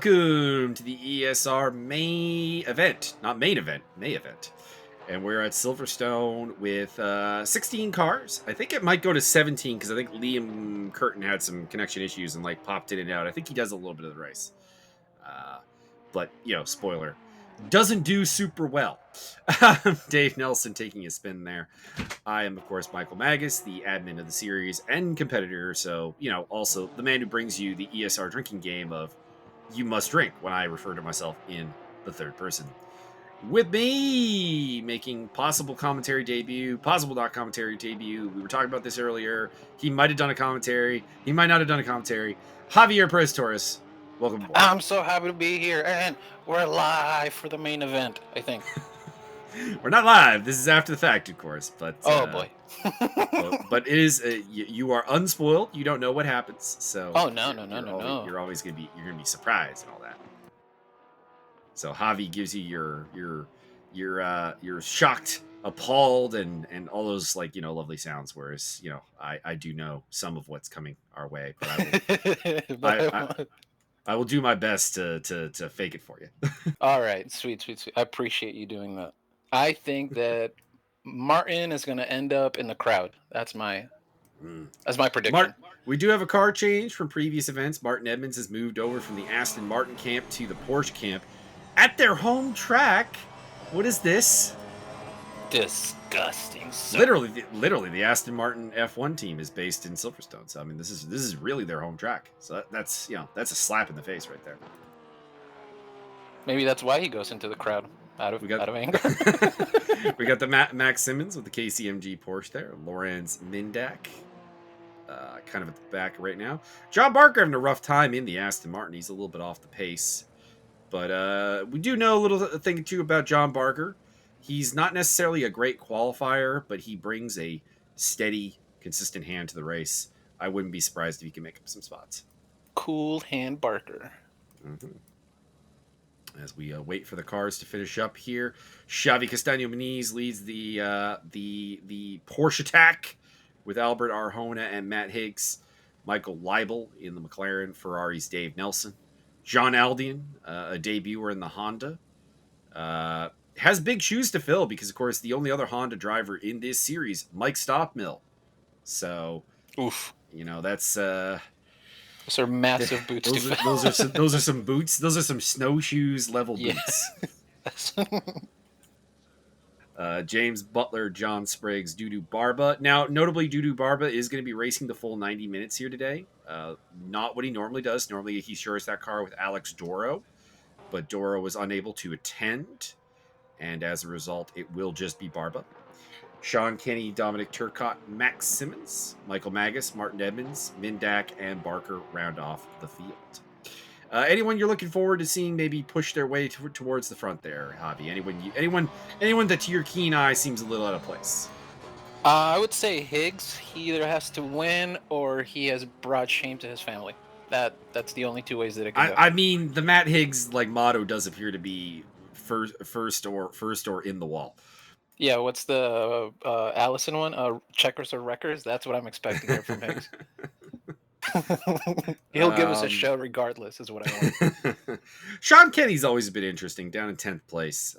Welcome to the ESR May event. Not main event, May event. And we're at Silverstone with 16 cars. I think it might go to 17 because I think Liam Curtin had some connection issues and like popped in and out. I think he does a little bit of the race. But, you know, spoiler. Doesn't do super well. Dave Nelson taking a spin there. I am, of course, Michael Magas, the admin of the series and competitor. So, you know, also the man who brings you the ESR drinking game of you must drink when I refer to myself in the third person. With me, making possible commentary debut, possible not commentary debut. We were talking about this earlier. He might have done a commentary. He might not have done a commentary. Javier Perez Torres, welcome aboard. I'm so happy to be here, and we're live for the main event, I think. We're not live. This is after the fact, of course. But oh boy. but it is you are unspoiled. You don't know what happens. So No. You're always gonna be surprised and all that. So Javi gives you your shocked, appalled, and all those like lovely sounds. Whereas I do know some of what's coming our way, but I will do my best to fake it for you. All right, sweet. I appreciate you doing that. I think that Martin is going to end up in the crowd. That's my prediction. We do have a car change from previous events. Martin Edmonds has moved over from the Aston Martin camp to the Porsche camp at their home track. What is this? Disgusting. Literally, the Aston Martin F1 team is based in Silverstone. So I mean, this is really their home track. So that's a slap in the face right there. Maybe that's why he goes into the crowd out of anger. We got the Max Simmons with the KCMG Porsche there. Lorenz Mindak, kind of at the back right now. John Barker having a rough time in the Aston Martin. He's a little bit off the pace, but we do know a little thing or two about John Barker. He's not necessarily a great qualifier, but he brings a steady, consistent hand to the race. I wouldn't be surprised if he can make up some spots. Cool hand Barker. Mm-hmm. As we wait for the cars to finish up here, Xavi Castaño-Muniz leads the Porsche attack with Albert Arjona and Matt Higgs. Michael Leibel in the McLaren. Ferrari's Dave Nelson. John Aldian, a debuter in the Honda. Has big shoes to fill because, of course, the only other Honda driver in this series, Mike Stockmill. So, oof. That's... Those are massive boots. Those are some boots. Those are some snowshoes level boots. James Butler, John Spriggs, Dudu Barba. Now, notably, Dudu Barba is going to be racing the full 90 minutes here today. Not what he normally does. Normally, he shares that car with Alex Doro, but Doro was unable to attend, and as a result, it will just be Barba. Sean Kenny, Dominic Turcotte, Max Simmons, Michael Magas, Martin Edmonds, Mindak, and Barker round off the field. Anyone you're looking forward to seeing maybe push their way towards the front there, Javi? Anyone that to your keen eye seems a little out of place? I would say Higgs. He either has to win or he has brought shame to his family. That's the only two ways that it can go. I mean, the Matt Higgs motto does appear to be first or in the wall. Yeah, what's the Allison one? Checkers or wreckers? That's what I'm expecting here from Higgs. He'll give us a show regardless, is what I want. Sean Kenny's always been interesting, down in 10th place.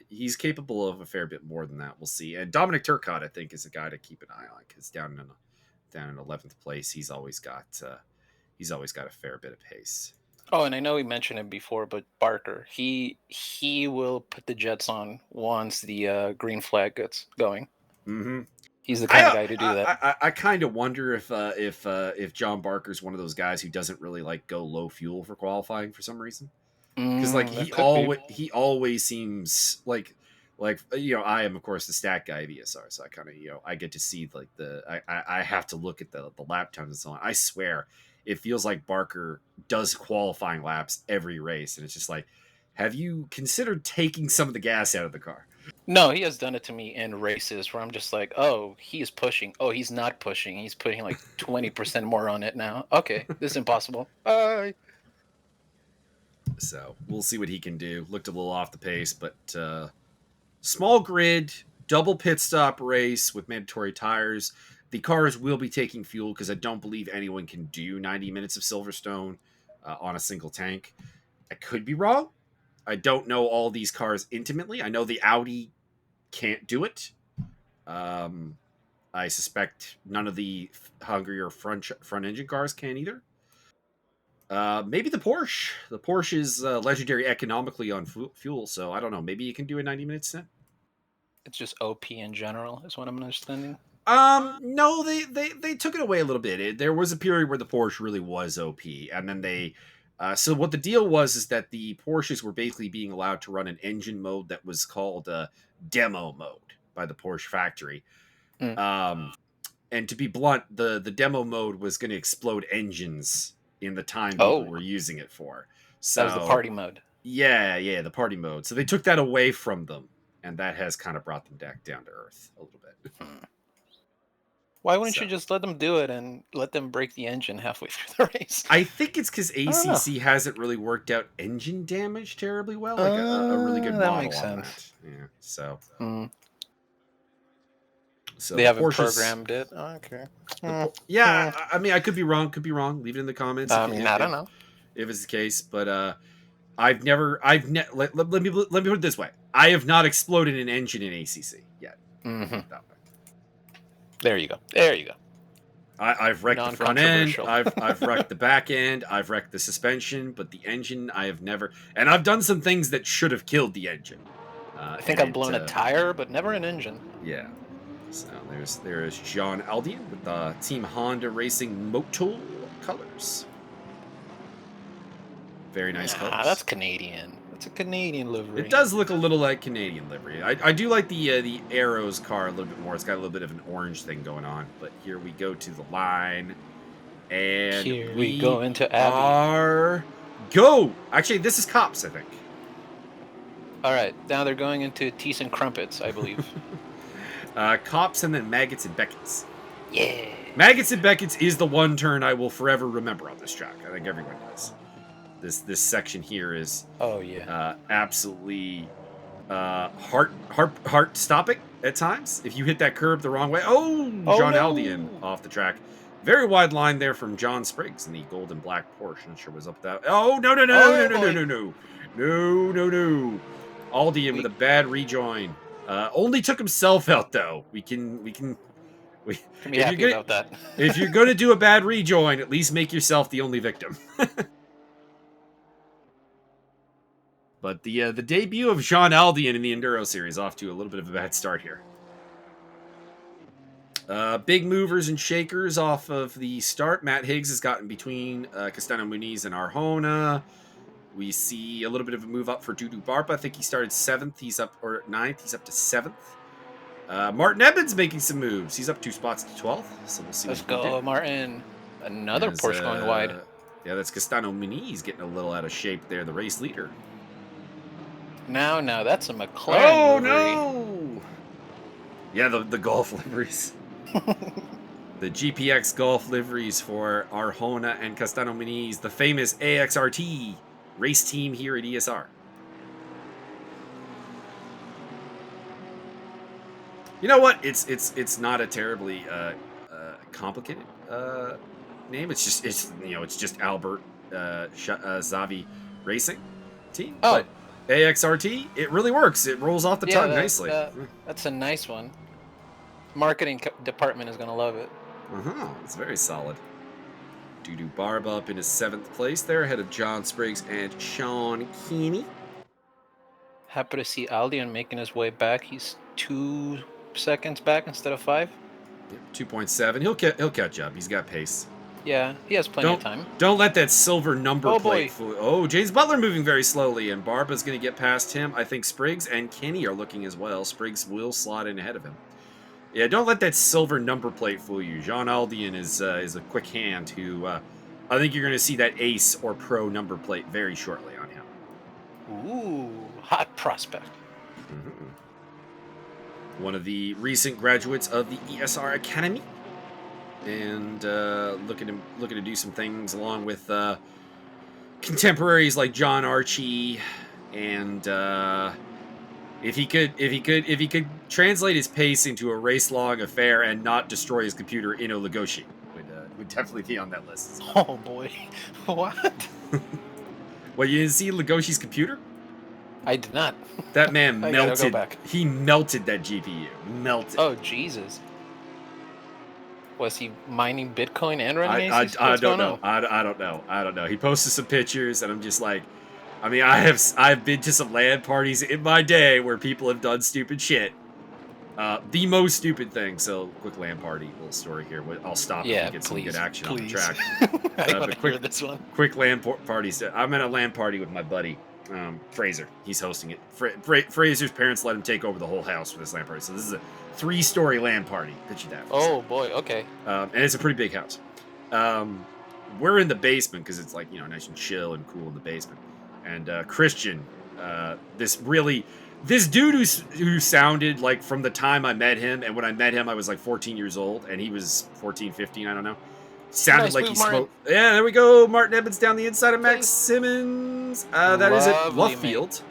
He's capable of a fair bit more than that. We'll see. And Dominic Turcotte, I think, is a guy to keep an eye on because down in 11th place, he's always got a fair bit of pace. Oh, and I know we mentioned him before, but Barker, he will put the jets on once the green flag gets going. Mm-hmm. He's the kind of guy to do that. I kind of wonder if John Barker's one of those guys who doesn't really go low fuel for qualifying for some reason. Because he always seems like I am of course the stat guy of ESR, so I kind of I get to see I have to look at the lap times and so on. I swear it feels like Barker does qualifying laps every race, and it's just like, have you considered taking some of the gas out of the car? No, he has done it to me in races where I'm just like, oh, he's pushing. Oh, he's not pushing. He's putting 20% more on it now. Okay, this is impossible. Bye. So we'll see what he can do. Looked a little off the pace, but small grid, double pit stop race with mandatory tires. The cars will be taking fuel because I don't believe anyone can do 90 minutes of Silverstone on a single tank. I could be wrong. I don't know all these cars intimately. I know the Audi can't do it. I suspect none of the hungrier front engine cars can either. Maybe the Porsche. The Porsche is legendary economically on fuel, so I don't know. Maybe you can do a 90-minute stint. It's just OP in general, is what I'm understanding. No, they took it away a little bit. There was a period where the Porsche really was OP, and then they. So what the deal was is that the Porsches were basically being allowed to run an engine mode that was called demo mode by the Porsche factory. Mm. And to be blunt, the demo mode was going to explode engines in the time people Oh, were using it for. that was the So party mode. yeah, the party mode. So they took that away from them, and that has kind of brought them back down to earth a little bit. Hmm. Why wouldn't So you just let them do it and let them break the engine halfway through the race? I think it's because I don't know. ACC hasn't really worked out engine damage terribly well, like a really good That model makes on sense. that. Yeah, so Mm. so They the haven't Porsches. programmed it. Okay. Yeah, I mean, I could be wrong. Could be wrong. Leave it in the comments I mean, I don't know. if it's the case. But I've never. Let me put it this way. I have not exploded an engine in ACC yet. Mm-hmm. That way. There you go. There you go. I've wrecked the front end. Non-controversial. I've wrecked the back end. I've wrecked the suspension, but the engine I have never. And I've done some things that should have killed the engine. I think I've blown a tire, but never an engine. Yeah. So there's John Aldian with the Team Honda Racing Motul colors. Very nice colors. That's Canadian. That's a Canadian livery. It does look a little like Canadian livery. I do like the Arrows car a little bit more. It's got a little bit of an orange thing going on. But here we go to the line. And here we go into Abbey. Go! Actually, this is Cops, I think. All right, now they're going into Tees and Crumpets, I believe. Cops and then Maggots and Beckets. Yeah. Maggots and Beckets is the one turn I will forever remember on this track. I think everyone does. This section here is absolutely heart stopping at times. If you hit that curb the wrong way, John Aldian off the track. Very wide line there from John Spriggs in the gold and black Porsche. Not sure what's up with that. Oh no! Aldian with a bad rejoin. Only took himself out though. We can be happy about that. If you're gonna do a bad rejoin, at least make yourself the only victim. But the debut of Jean Aldian in the Enduro Series off to a little bit of a bad start here. Big movers and shakers off of the start. Matt Higgs has gotten between Castano Muniz and Arjona. We see a little bit of a move up for Dudu Barpa. I think he started 7th. He's up, or 9th. He's up to 7th. Martin Edmonds making some moves. He's up 2 spots to 12th. So we'll see. Let's go, Martin. Another Porsche going wide. Yeah, that's Castano Muniz getting a little out of shape there, the race leader. Now, that's a McLaren livery. No! Yeah, the Golf liveries. The GPX Golf liveries for Arjona and Castano Muniz, the famous AXRT race team here at ESR. You know what? It's not a terribly complicated name. It's just Albert Xavi Racing Team. Oh. But AXRT, it really works. It rolls off the tongue nicely. That's a nice one. Marketing department is going to love it. It's very solid. Dudu Barba up in his 7th place there, ahead of John Spriggs and Sean Keeney. Happy to see Aldian making his way back. He's 2 seconds back instead of 5. Yep, 2.7. He'll catch up. He's got pace. Yeah, he has plenty of time. Don't let that silver number plate fool. Oh, James Butler moving very slowly, and Barba's going to get past him. I think Spriggs and Kenny are looking as well. Spriggs will slot in ahead of him. Yeah, don't let that silver number plate fool you. Jean Aldian is a quick hand who I think you're going to see that ace or pro number plate very shortly on him. Ooh, hot prospect. One of the recent graduates of the ESR Academy. And looking to do some things along with contemporaries like John Archie, and if he could translate his pace into a race-long affair and not destroy his computer in Olagoshi, would definitely be on that list. Oh boy, what? Well, you didn't see Legoshi's computer? I did not. That man I gotta go melted. back. He melted that GPU. Melted. Oh Jesus! Was he mining Bitcoin and running I ACs? What's don't going know. on? I don't know. I don't know. He posted some pictures, and I'm just like, I mean, I've been to some LAN parties in my day where people have done stupid shit. The most stupid thing. So, quick LAN party little story here. I'll stop if Yeah, we get some good please, action on the please. track. I want But to hear this one. quick LAN party. I'm at a LAN party with my buddy Fraser. He's hosting it. Fraser's parents let him take over the whole house for this LAN party. So this is a 3-story LAN party. Picture that. Oh boy. Okay. And it's a pretty big house. We're in the basement because it's like, nice and chill and cool in the basement. And Christian, this dude who sounded like from the time I met him, and when I met him I was like 14 years old and he was 14, 15, I don't know. Sounded Nice like move, he Martin. spoke. Yeah, there we go. Martin Evans down the inside of Max Please. Simmons. That is at Lovely, Luffield.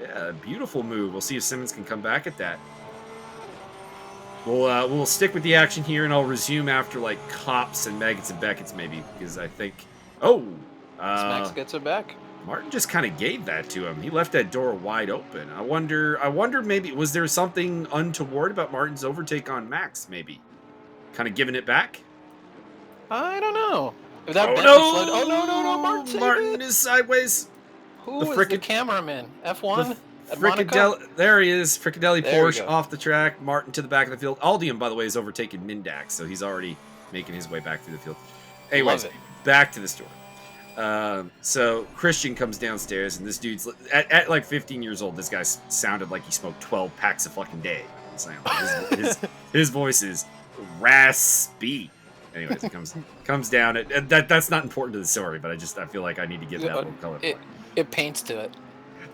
Yeah, beautiful move. We'll see if Simmons can come back at that. We'll stick with the action here, and I'll resume after like Cops and Maggots and Beckett's maybe, because I think. Oh, Max gets it back. Martin just kind of gave that to him. He left that door wide open. I wonder maybe was there something untoward about Martin's overtake on Max? Maybe, kind of giving it back. I don't know. If that Oh Bentley no! slid- Oh no! Martin is sideways. Who is the cameraman? F1 at Monaco? Frickadelli, there he is. Frickadelli There we Porsche go. off the track. Martin to the back of the field. Aldium, by the way, is overtaking Mindax, so he's already making his way back through the field. Anyways, Love it. back to the story. So Christian comes downstairs, and this dude's at like 15 years old. This guy sounded like he smoked 12 packs a fucking day. His voice is raspy. Anyways, it comes down. That's not important to the story, but I feel like I need to give that little color. It paints to it.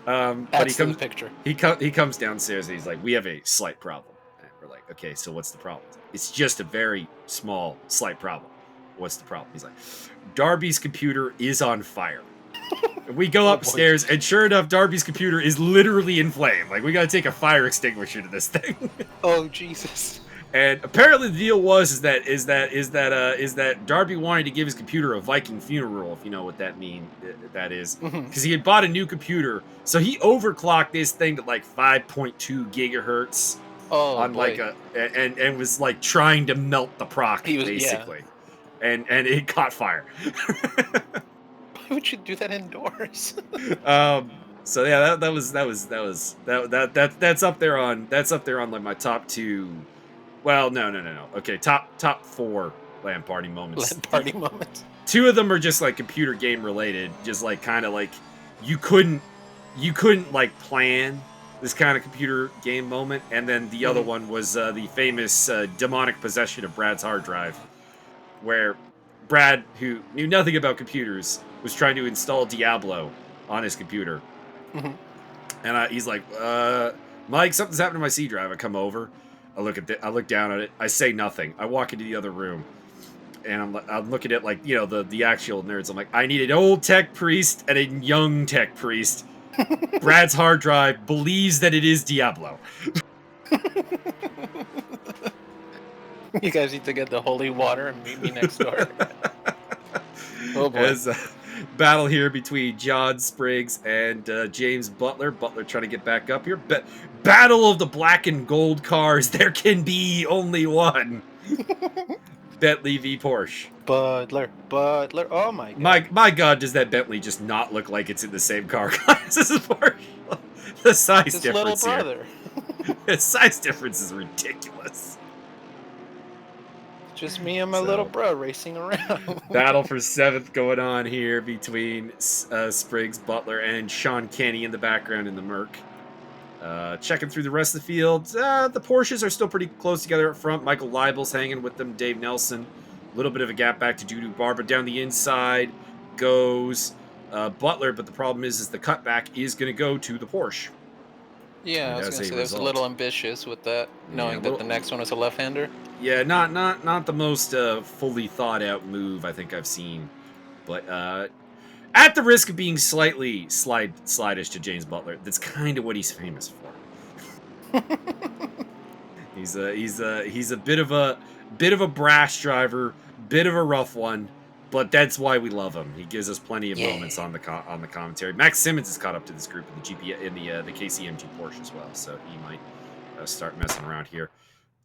But he comes. The picture. He comes downstairs and he's like, "We have a slight problem." And we're like, "Okay, so what's the problem?" It's just a very small, slight problem. What's the problem? He's like, "Darby's computer is on fire." And we go upstairs, and sure enough, Darby's computer is literally in flame. Like, we gotta take a fire extinguisher to this thing. Oh Jesus! And apparently, the deal is that Darby wanted to give his computer a Viking funeral, if you know what that is, because he had bought a new computer, so he overclocked this thing to like 5.2 gigahertz on like and was like trying to melt the proc basically, and it caught fire. Why would you do that indoors? So yeah, that's up there on like my top 2. Well, no. Okay, top 4 LAN party moments. LAN party moments. 2 of them are just like computer game related, just like kind of like you couldn't like plan this kind of computer game moment, and then the other one was the famous demonic possession of Brad's hard drive, where Brad, who knew nothing about computers, was trying to install Diablo on his computer, and he's like, "Mike, something's happened to my C drive." I come over. I look down at it. I say nothing. I walk into the other room, and I'm looking at like the actual nerds. I'm like, I need an old tech priest and a young tech priest. Brad's hard drive believes that it is Diablo. You guys need to get the holy water and meet me next door. Oh boy. There's a battle here between John Spriggs and James Butler. Butler trying to get back up here. Battle of the black and gold cars. There can be only one. Bentley v Porsche. Butler. Oh my god. My god, does that Bentley just not look like it's in the same car class as the Porsche? The size His difference little brother. here. The size difference is ridiculous. Just me and my little bro racing around. Battle for 7th going on here between Spriggs, Butler, and Sean Kenny in the background in the Merc. Checking through the rest of the field. The Porsches are still pretty close together up front. Michael Leibel's hanging with them. Dave Nelson. A little bit of a gap back to Dudu Barber. Down the inside goes Butler, but the problem is the cutback is going to go to the Porsche. Yeah, I was going to say that's a little ambitious with that, knowing that the next one is a left-hander. Yeah, not the most fully thought out move I think I've seen, but at the risk of being slightly slidish to James Butler, that's kind of what he's famous for. He's a bit of a brash driver, bit of a rough one, but that's why we love him. He gives us plenty of Yeah. moments on the commentary. Max Simmons is caught up to this group in the GP in the KCMG Porsche as well, so he might start messing around here.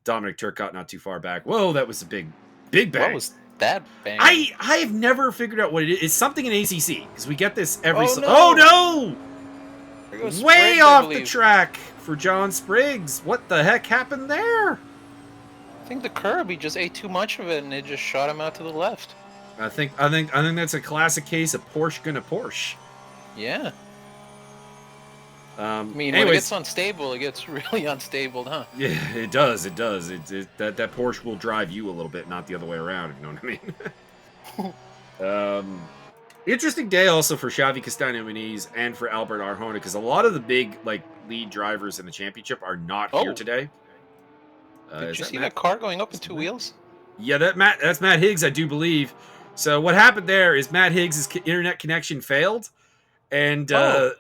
Dominic Turcotte not too far back. Whoa, that was a big bang. What was that bang? I have never figured out what it is. It's something in ACC because we get this every. Oh, no! Oh There no! goes Way Spriggs, I off the believe. track for John Spriggs. What the heck happened there? I think the curb, he just ate too much of it and it just shot him out to the left. I think that's a classic case of Porsche gonna Porsche. Yeah. I I mean, when it gets unstable, it gets really unstable, huh? Yeah, it does. It does. That Porsche will drive you a little bit, not the other way around. If you know what I mean. Interesting day also for Xavi Castaño Muniz and for Albert Arjona because a lot of the big lead drivers in the championship are not here today. Did you see that car going up in two wheels? Yeah, that's Matt Higgs, I do believe. So what happened there is Matt Higgs' internet connection failed, and the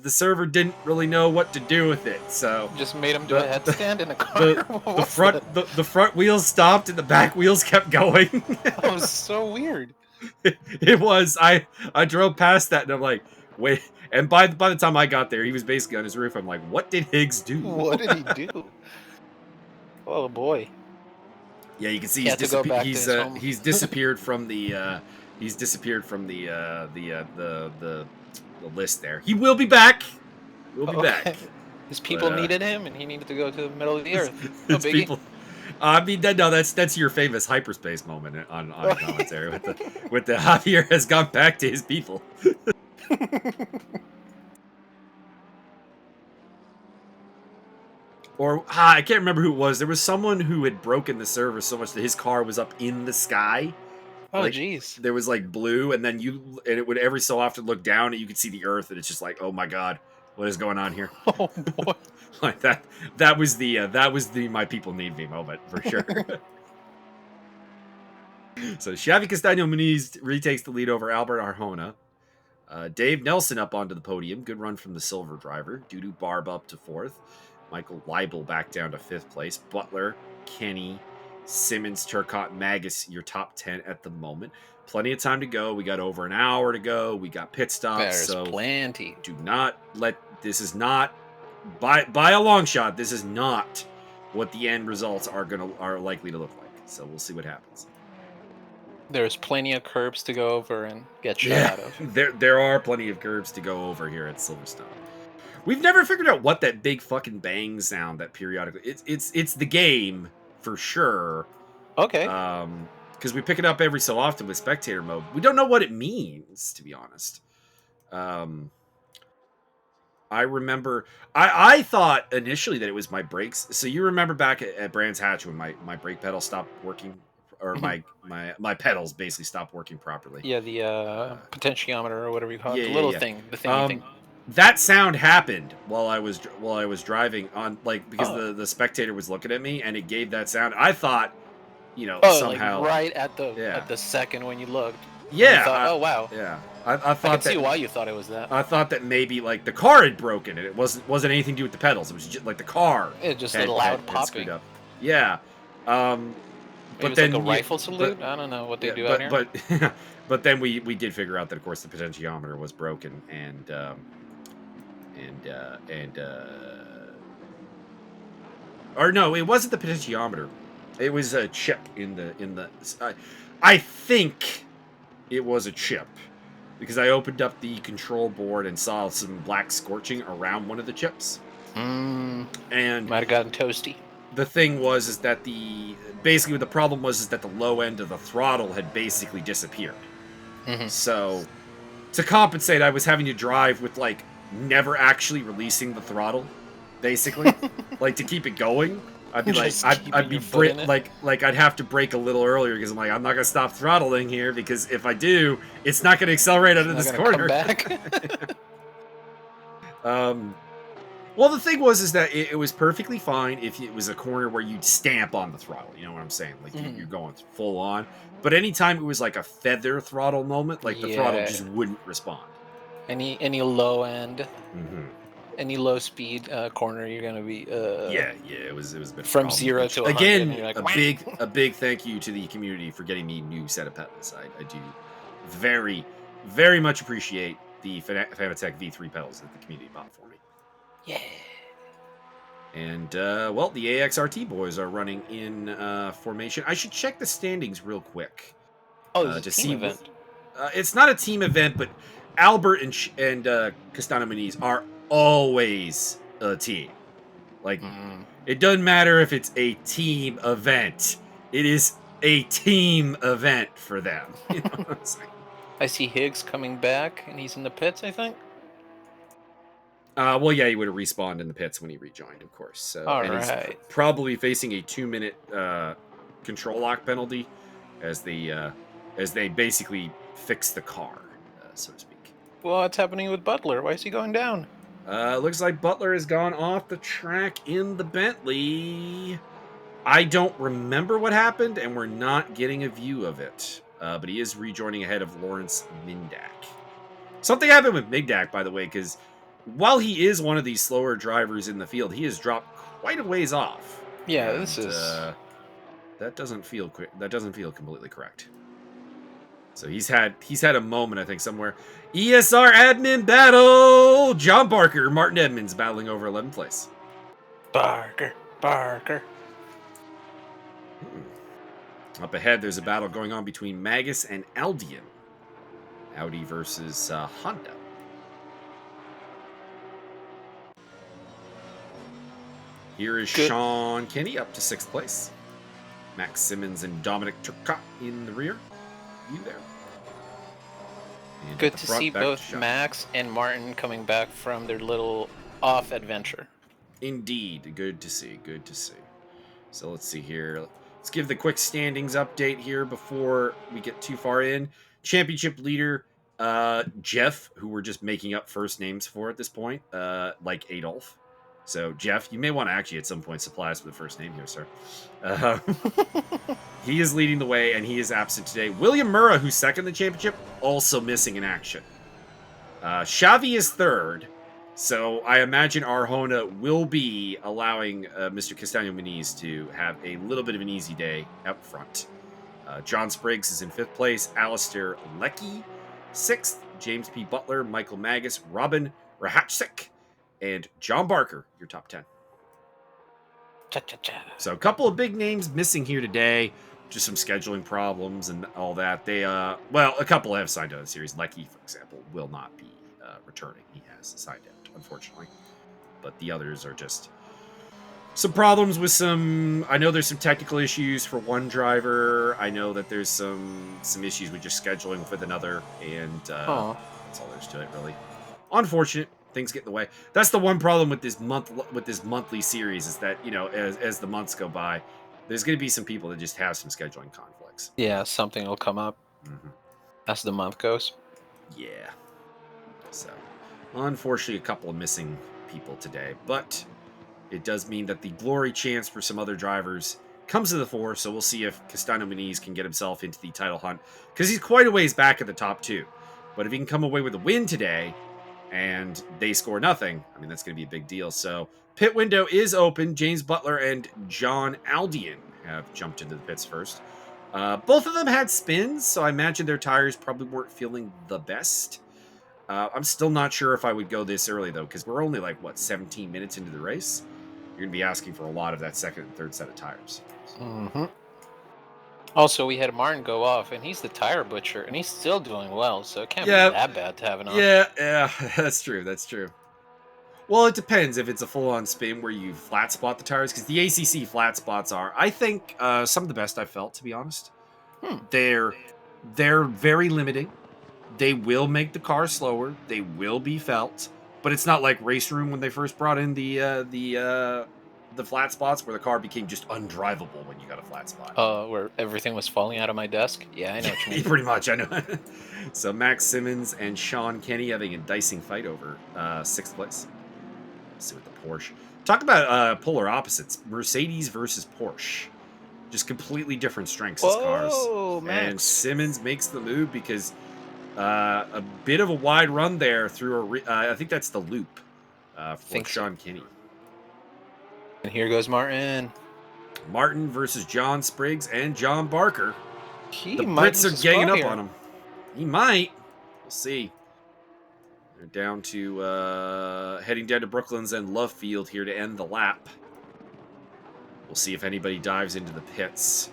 server didn't really know what to do with it. So just made him do a headstand in the car. The front wheels stopped and the back wheels kept going. That was so weird. It was. I drove past that and I'm like, wait. And by the time I got there, he was basically on his roof. I'm like, what did Higgs do? What did he do? Oh boy. Yeah, you can see he's disappeared from the the list there. He will be back. We'll be back. His people needed him, and he needed to go to the middle of the earth. No biggie. People, I mean, no, that's your famous hyperspace moment on commentary with the Javier has gone back to his people. Or I can't remember who it was. There was someone who had broken the server so much that his car was up in the sky. Oh, jeez. There was blue, and then it would every so often look down, and you could see the earth, and it's just like, oh my god, what is going on here? Oh boy, like that. That was the my people need me moment for sure. So Xavi Castaño Muniz retakes the lead over Albert Arjona. Dave Nelson up onto the podium. Good run from the silver driver. Dudu Barb up to 4th. Michael Leibel back down to 5th place. Butler, Kenny, Simmons, Turcotte, Magas, your top 10 at the moment. Plenty of time to go. We got over an hour to go. We got pit stops. There's plenty. Do not let... This is not... By a long shot, this is not what the end results are likely to look like. So we'll see what happens. There's plenty of curbs to go over and get shot out of. There are plenty of curbs to go over here at Silverstone. We've never figured out what that big fucking bang sound that periodically... It's the game, for sure. Okay. Because we pick it up every so often with spectator mode. We don't know what it means, to be honest. I remember... I thought initially that it was my brakes. So you remember back at Brands Hatch when my brake pedal stopped working... Or my pedals basically stopped working properly. Yeah, the potentiometer or whatever you call it. The little thing. The thingy thing. That sound happened while I was driving on because the spectator was looking at me and it gave that sound. I thought, somehow right at the second when you looked. Yeah. You thought, oh wow. Yeah. I thought I can see why you thought it was that. I thought that maybe the car had broken and it wasn't anything to do with the pedals. It was just the car. It just a loud popping. Up. Yeah. But it was then a rifle salute. I don't know what they do out here. But then we did figure out that of course the potentiometer was broken or no, it wasn't the potentiometer. It was a chip in the. I think it was a chip because I opened up the control board and saw some black scorching around one of the chips. And might have gotten toasty. The thing was that the problem was that the low end of the throttle had basically disappeared. Mm-hmm. So to compensate, I was having to drive with never actually releasing the throttle, basically, to keep it going. I'd be I'd have to brake a little earlier because I'm not gonna stop throttling here because if I do, it's not gonna accelerate out of this corner. Come back. Well, the thing was that it was perfectly fine if it was a corner where you'd stamp on the throttle. You know what I'm saying? You're going full on. But anytime it was a feather throttle moment, the throttle just wouldn't respond. Any low end. Mm-hmm. any low speed corner, you're gonna be Yeah, it was a bit of a from problem, 0 which, to 100. again, And you're like, a big thank you to the community for getting me new set of pedals. I do very, very much appreciate the Fanatec V3 pedals that the community bought for me. yeah. And well, the AXRT boys are running in formation. I should check the standings real quick Oh, there's a to team see. event. It's not a team event, but Albert and Castano Muniz are always a team. Like, it doesn't matter if it's a team event. It is a team event for them. You know what I'm saying? I see Higgs coming back, and he's in the pits, I think. Well, yeah, he would have respawned in the pits when he rejoined, of course. So, All and he's right. probably facing a 2-minute control lock penalty as they basically fix the car, so to speak. Well, what's happening with Butler? Why is he going down? Looks like Butler has gone off the track in the Bentley. I don't remember what happened, and we're not getting a view of it. But he is rejoining ahead of Lawrence Mindak. Something happened with Mindak, by the way, because while he is one of these slower drivers in the field, he has dropped quite a ways off. Yeah, and, this is... that doesn't feel completely correct. So he's had a moment, I think, somewhere. ESR admin battle! John Barker, Martin Edmonds battling over 11th place. Barker. Up ahead, there's a battle going on between Magas and Aldian. Audi versus Honda. Here is Sean Kenny up to 6th place. Max Simmons and Dominic Turcotte in the rear. You there. And good to see both Max and Martin coming back from their little off adventure. Indeed. Good to see. So let's see here. Let's give the quick standings update here before we get too far in. Championship leader, Jeff, who we're just making up first names for at this point, like Adolf. So, Jeff, you may want to actually at some point supply us with a first name here, sir. He is leading the way, and he is absent today. William Murrah, who's second in the championship, also missing in action. Xavi is third. So I imagine Arjona will be allowing Mr. Castano Muniz to have a little bit of an easy day up front. John Spriggs is in 5th place. Alistair Leckie, 6th. James P. Butler, Michael Magas, Robin Rahatchik, and John Barker, your top 10. So a couple of big names missing here today. Just some scheduling problems and all that. They, well, a couple have signed out of the series. Leckie, for example, will not be returning. He has signed out, unfortunately. But the others are just some problems with some... I know there's some technical issues for one driver. I know that there's some issues with just scheduling with another. And that's all there's to it, really. Unfortunate. Things get in the way. That's the one problem with this monthly series is that, you know, as the months go by, there's going to be some people that just have some scheduling conflicts. Yeah, something will come up as the month goes. Yeah. So, unfortunately, a couple of missing people today, but it does mean that the glory chance for some other drivers comes to the fore, so we'll see if Castano Muniz can get himself into the title hunt, because he's quite a ways back at the top 2. But if he can come away with a win today, and they score nothing, I mean, that's going to be a big deal. So, pit window is open. James Butler and John Aldian have jumped into the pits first. Both of them had spins, so I imagine their tires probably weren't feeling the best. I'm still not sure if I would go this early, though, because we're only, 17 minutes into the race? You're going to be asking for a lot of that second and third set of tires. Also, we had Martin go off, and he's the tire butcher, and he's still doing well, so it can't be that bad to have an off. Yeah, that's true. Well, it depends if it's a full-on spin where you flat spot the tires, because the ACC flat spots are, I think, some of the best I've felt, to be honest. They're very limiting. They will make the car slower. They will be felt, but it's not like Race Room when they first brought in the flat spots where the car became just undrivable when you got a flat spot. Where everything was falling out of my desk? Yeah, I know what you mean. Pretty much, I know. So Max Simmons and Sean Kenny having a dicing fight over 6th place. Let's see what the Porsche. Talk about polar opposites. Mercedes versus Porsche. Just completely different strengths as cars. Max. And Simmons makes the move because a bit of a wide run there through I think that's the loop. for Sean Kinney. And here goes Martin. Martin versus John Spriggs and John Barker. He The might Brits lose are a ganging spot up here. on him. He might. We'll see. They're down to heading down to Brooklands and Love Field here to end the lap. We'll see if anybody dives into the pits.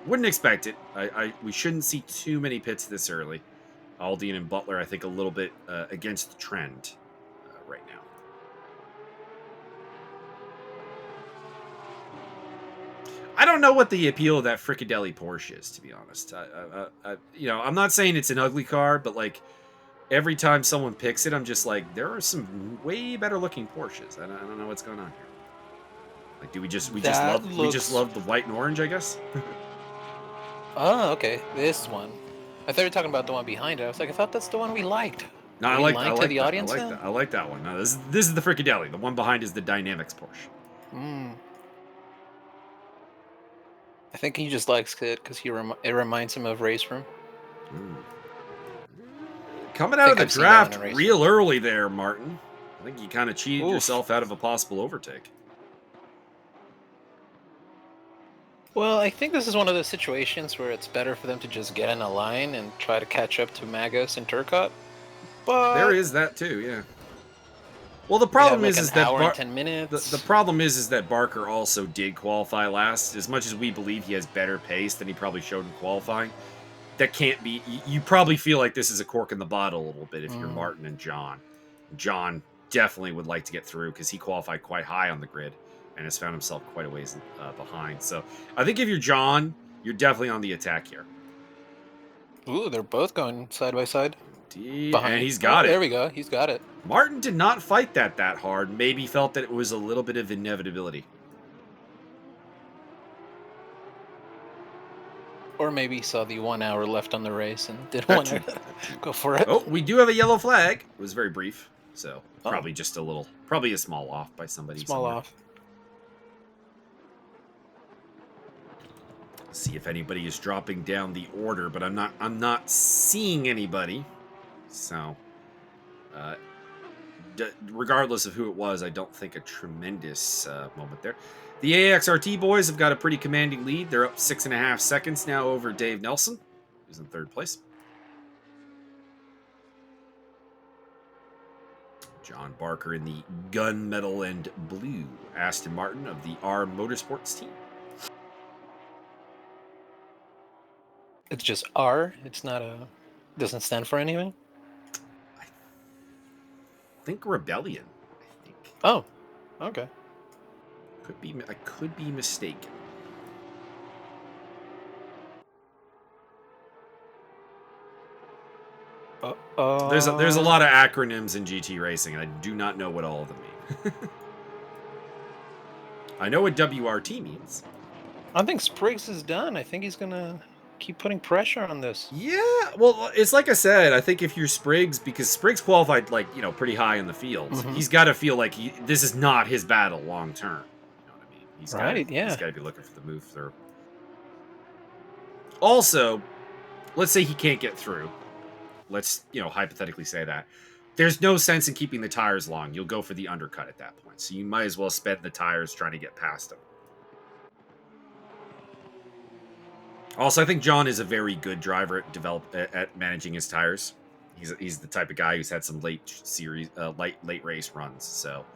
Wouldn't expect it. We shouldn't see too many pits this early. Aldean and Butler, I think, a little bit against the trend right now. I don't know what the appeal of that Fricadelli Porsche is, to be honest. I'm not saying it's an ugly car, but like every time someone picks it, I'm just like, there are some way better looking Porsches. I don't know what's going on here. Like, do we just love the white and orange? I guess. Oh, okay. This one. I thought you were talking about the one behind it. I was like, I thought that's the one we liked. No, I like that one. No, this is the Fricadelli. The one behind is the Dynamics Porsche. I think he just likes it because it reminds him of Race Room. Coming out of the draft real early there, Martin. I think you kind of cheated yourself out of a possible overtake. Well, I think this is one of those situations where it's better for them to just get in a line and try to catch up to Magas and Turcotte. But there is that too, yeah. Well, the problem is that 10 minutes. The problem is that Barker also did qualify last. As much as we believe he has better pace than he probably showed in qualifying, that can't be. You probably feel like this is a cork in the bottle a little bit if you're Martin and John. John definitely would like to get through because he qualified quite high on the grid and has found himself quite a ways behind. So I think if you're John, you're definitely on the attack here. Ooh, they're both going side by side. And he's got it. There we go. He's got it. Martin did not fight that hard. Maybe felt that it was a little bit of inevitability. Or maybe he saw the 1 hour left on the race and didn't want to go for it. Oh, we do have a yellow flag. It was very brief. So probably just probably a small off by somebody. Small off. See if anybody is dropping down the order, but I'm not seeing anybody. So, regardless of who it was, I don't think a tremendous moment there. The AXRT boys have got a pretty commanding lead. They're up 6.5 seconds now over Dave Nelson, who's in third place. John Barker in the gunmetal and blue Aston Martin of the R Motorsports team. It's just R. It's not doesn't stand for anything. I think Rebellion. I think. Oh, okay. I could be mistaken. There's a lot of acronyms in GT racing, and I do not know what all of them mean. I know what WRT means. I think Spriggs is done. I think he's gonna keep putting pressure on this. Yeah, well, it's like I said. I think if you're Spriggs, because Spriggs qualified pretty high in the field, he's got to feel like this is not his battle long term. You know what I mean? He's got to be looking for the move through. Also, let's say he can't get through. Let's hypothetically say that. There's no sense in keeping the tires long. You'll go for the undercut at that point. So you might as well spend the tires trying to get past him. Also, I think John is a very good driver at managing his tires. He's the type of guy who's had some late race runs, so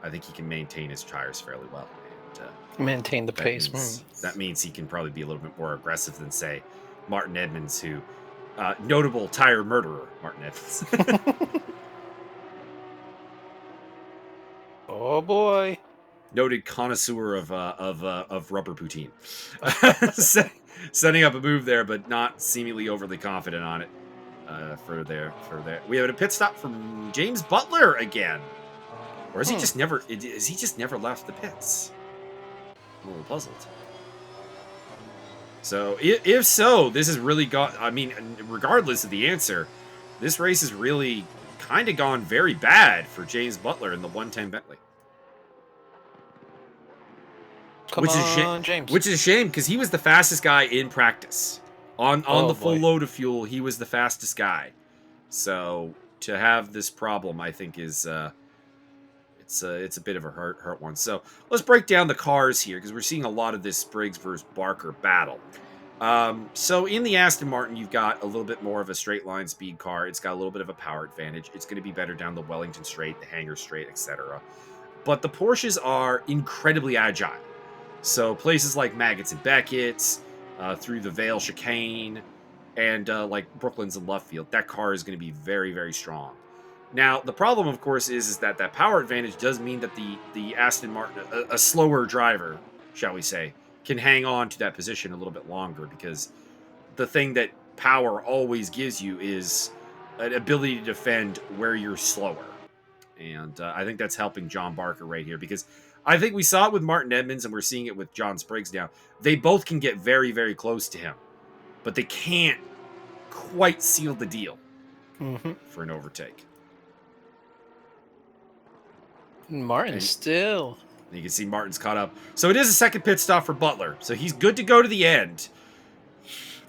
I think he can maintain his tires fairly well. And, maintain the pace. That means he can probably be a little bit more aggressive than, say, Martin Edmonds, who notable tire murderer, Martin Edmonds. Oh boy! Noted connoisseur of rubber poutine. Setting up a move there, but not seemingly overly confident on it. For there. We have a pit stop from James Butler again, or is he just never? Is he just never left the pits? I'm a little puzzled. So if so, this has really got. I mean, regardless of the answer, this race has really kind of gone very bad for James Butler in the 110 Bentley. James. Which is a shame because he was the fastest guy in practice. On the full load of fuel, he was the fastest guy. So to have this problem, I think, is it's a bit of a hurt one. So let's break down the cars here because we're seeing a lot of this Spriggs versus Barker battle. So in the Aston Martin, you've got a little bit more of a straight line speed car. It's got a little bit of a power advantage. It's going to be better down the Wellington Straight, the Hangar Straight, etc. But the Porsches are incredibly agile. So places like Magas and Beckett's, through the Vale chicane, and like Brooklands and Luffield, that car is going to be very, very strong. Now, the problem, of course, is that power advantage does mean that the Aston Martin, a slower driver, shall we say, can hang on to that position a little bit longer, because the thing that power always gives you is an ability to defend where you're slower. And I think that's helping John Barker right here, because I think we saw it with Martin Edmonds and we're seeing it with John Spriggs now. They both can get very, very close to him, but they can't quite seal the deal for an overtake. Martin still. You can see Martin's caught up. So it is a second pit stop for Butler. So he's good to go to the end.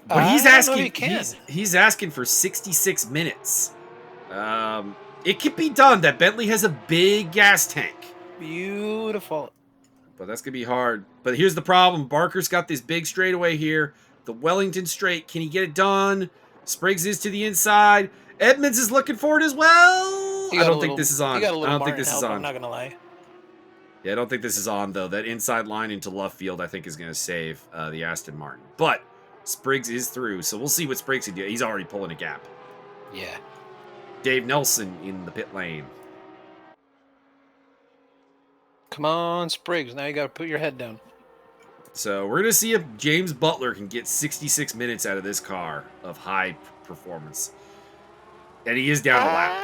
But he's asking for 66 minutes. It can be done. That Bentley has a big gas tank. Beautiful. But that's going to be hard. But here's the problem. Barker's got this big straightaway here. The Wellington Straight. Can he get it done? Spriggs is to the inside. Edmonds is looking for it as well. I don't think this is on. I don't think this is on. I'm not going to lie. Yeah, I don't think this is on, though. That inside line into Luffield, I think, is going to save the Aston Martin. But Spriggs is through, so we'll see what Spriggs can do. He's already pulling a gap. Yeah. Dave Nelson in the pit lane. Come on, Spriggs. Now you got to put your head down. So we're going to see if James Butler can get 66 minutes out of this car of high performance. And he is down a lap.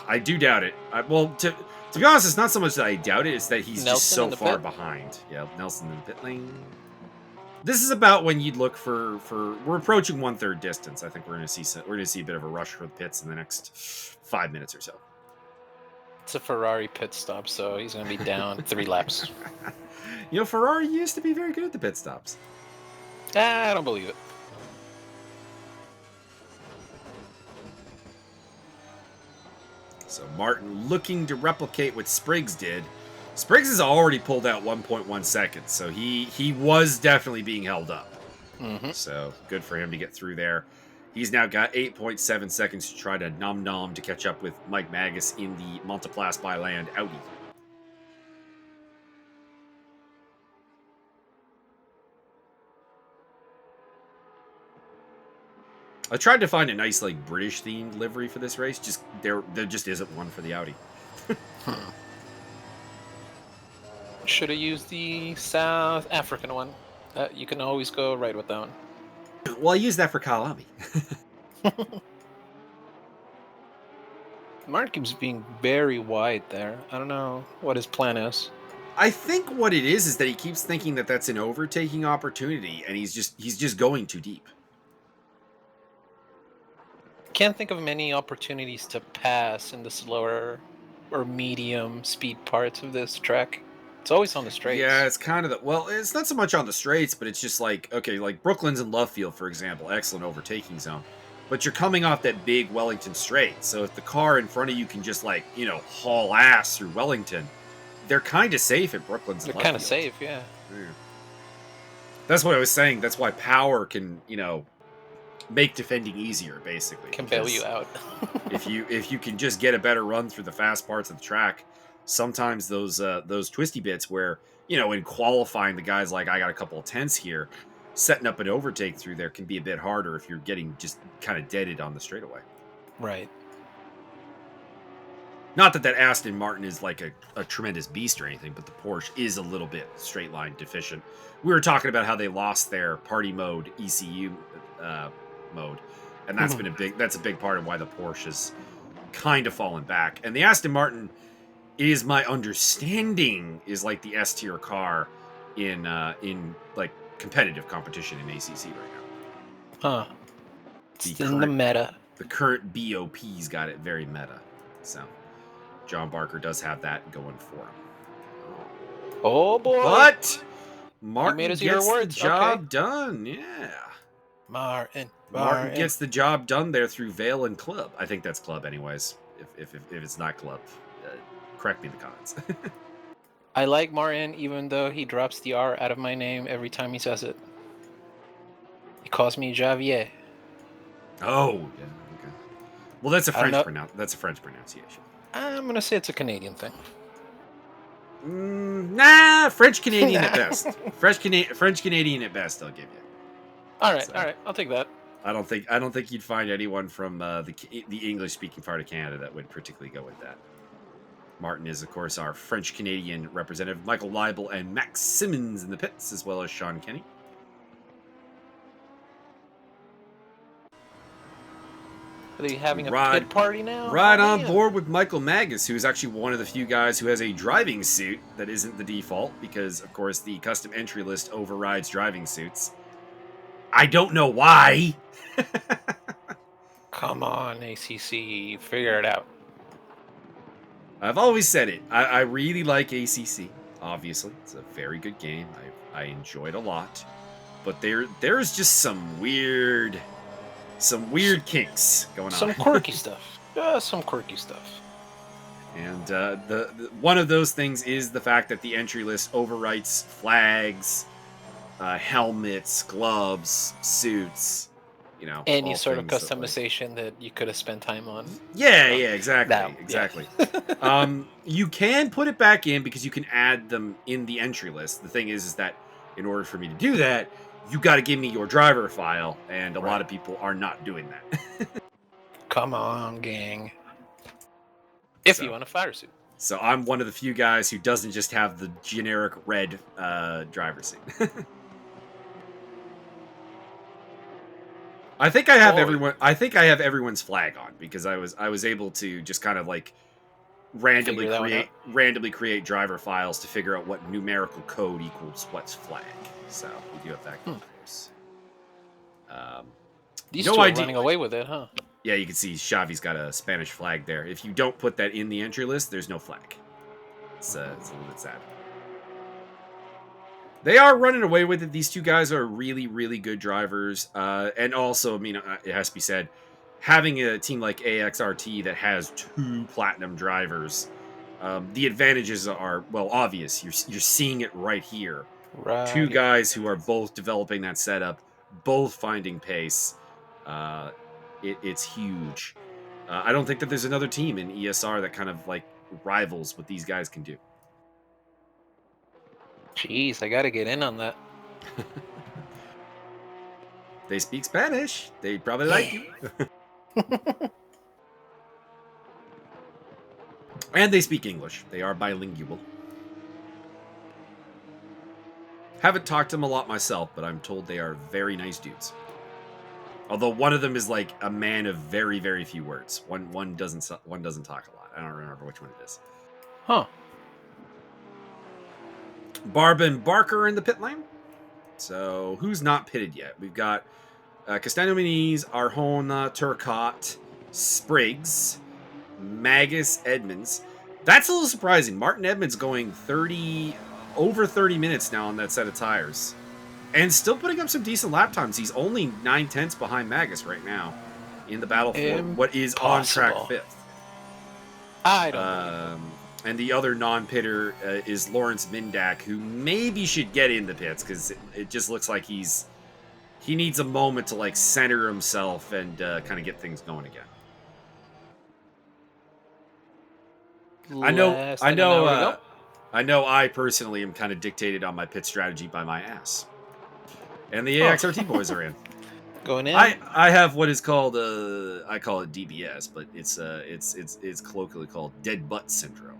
I do doubt it. To be honest, it's not so much that I doubt it, it's that he's just so far behind. Yeah, Nelson in the pit lane. This is about when you'd look for we're approaching 1/3 distance. I think we're gonna see a bit of a rush for the pits in the next 5 minutes or so. It's a Ferrari pit stop, so he's gonna be down 3 laps. You know, Ferrari used to be very good at the pit stops. I don't believe it. So Martin looking to replicate what Spriggs did. Spriggs has already pulled out 1.1 seconds, so he was definitely being held up. So good for him to get through there. He's now got 8.7 seconds to try to nom to catch up with Mike Magas in the Monteplas by land Audi. I tried to find a nice, like, British-themed livery for this race. Just there just isn't one for the Audi. Should have used the South African one. You can always go right with that one. Well, I used that for Kalami. Martin keeps being very wide there. I don't know what his plan is. I think what it is that he keeps thinking that that's an overtaking opportunity, and he's just going too deep. Can't think of many opportunities to pass in the slower or medium speed parts of this track. It's always on the straights. Yeah, it's kind of it's not so much on the straights, but it's just like, okay, like Brooklands and Luffield, for example, excellent overtaking zone. But you're coming off that big Wellington Straight, so if the car in front of you can just, like, you know, haul ass through Wellington, they're kind of safe at Brooklands and Luffield. They're kind of safe, yeah. That's what I was saying. That's why power can, you know, make defending easier, basically. Can bail you out. if you can just get a better run through the fast parts of the track, sometimes those twisty bits where, you know, in qualifying, the guys like, I got a couple of tenths here, setting up an overtake through there can be a bit harder if you're getting just kind of deaded on the straightaway. Right. Not that Aston Martin is like a tremendous beast or anything, but the Porsche is a little bit straight line deficient. We were talking about how they lost their party mode ECU mode, and that's been a big part of why the Porsche has kind of fallen back. And the Aston Martin, is my understanding, is like the S tier car in like competitive competition in ACC right now. Huh. It's in the meta. The current BOP's got it very meta. So John Barker does have that going for him. Oh boy! But Martin gets the job done. Yeah. Martin gets the job done there through Vale and Club. I think that's Club, anyways. If it's not Club, correct me in the comments. I like Martin, even though he drops the R out of my name every time he says it. He calls me Javier. Oh, yeah, okay. Well, that's a French pronunciation. I'm gonna say it's a Canadian thing. Nah, French Canadian at best. French Canadian at best. I'll give you. All right, I'll take that. I don't think you'd find anyone from the English speaking part of Canada that would particularly go with that. Martin is, of course, our French Canadian representative. Michael Leibel and Max Simmons in the pits, as well as Sean Kenny. Are they having a pit party now? Right on board with Michael Magas, who is actually one of the few guys who has a driving suit that isn't the default, because, of course, the custom entry list overrides driving suits. I don't know why. Come on, ACC, figure it out. I've always said it. I really like ACC. Obviously, it's a very good game. I enjoy it a lot, but there's just some weird kinks going on. Some quirky stuff. Some quirky stuff. And the one of those things is the fact that the entry list overwrites flags, helmets, gloves, suits, any sort of customization that you could have spent time on. Yeah, exactly. You can put it back in because you can add them in the entry list. The thing is that in order for me to do that, you got to give me your driver file, and a lot of people are not doing that. Come on, gang. If you want a fire suit. So I'm one of the few guys who doesn't just have the generic red driver suit. I think I have everyone's flag on because I was able to just kind of like randomly create driver files to figure out what numerical code equals what's flag. So we do have that going. These two are running away with it, huh? Yeah, you can see Xavi's got a Spanish flag there. If you don't put that in the entry list, there's no flag. It's a little bit sad. They are running away with it. These two guys are really, really good drivers. And also, I mean, it has to be said, having a team like AXRT that has 2 platinum drivers, the advantages are, well, obvious. You're seeing it right here. Right. 2 guys who are both developing that setup, both finding pace. It's huge. I don't think that there's another team in ESR that kind of like rivals what these guys can do. Jeez, I gotta get in on that. They speak Spanish. They probably like you. And they speak English. They are bilingual. Haven't talked to them a lot myself, but I'm told they are very nice dudes. Although one of them is like a man of very, very few words. One doesn't talk a lot. I don't remember which one it is. Huh. Barb and Barker in the pit lane. So who's not pitted yet? We've got Castaño Muniz, Arjona, Turcotte, Spriggs, Magas, Edmonds. That's a little surprising. Martin Edmonds going over 30 minutes now on that set of tires. And still putting up some decent lap times. He's only 9/10 behind Magas right now in the battle for what is on track 5th. I don't know. And the other non-pitter is Lawrence Mindak, who maybe should get in the pits because it just looks like he needs a moment to like center himself and kind of get things going again. I know. I personally am kind of dictated on my pit strategy by my ass, and the AXRT boys are in. Going in. I have what is called I call it DBS, but it's colloquially called dead butt syndrome.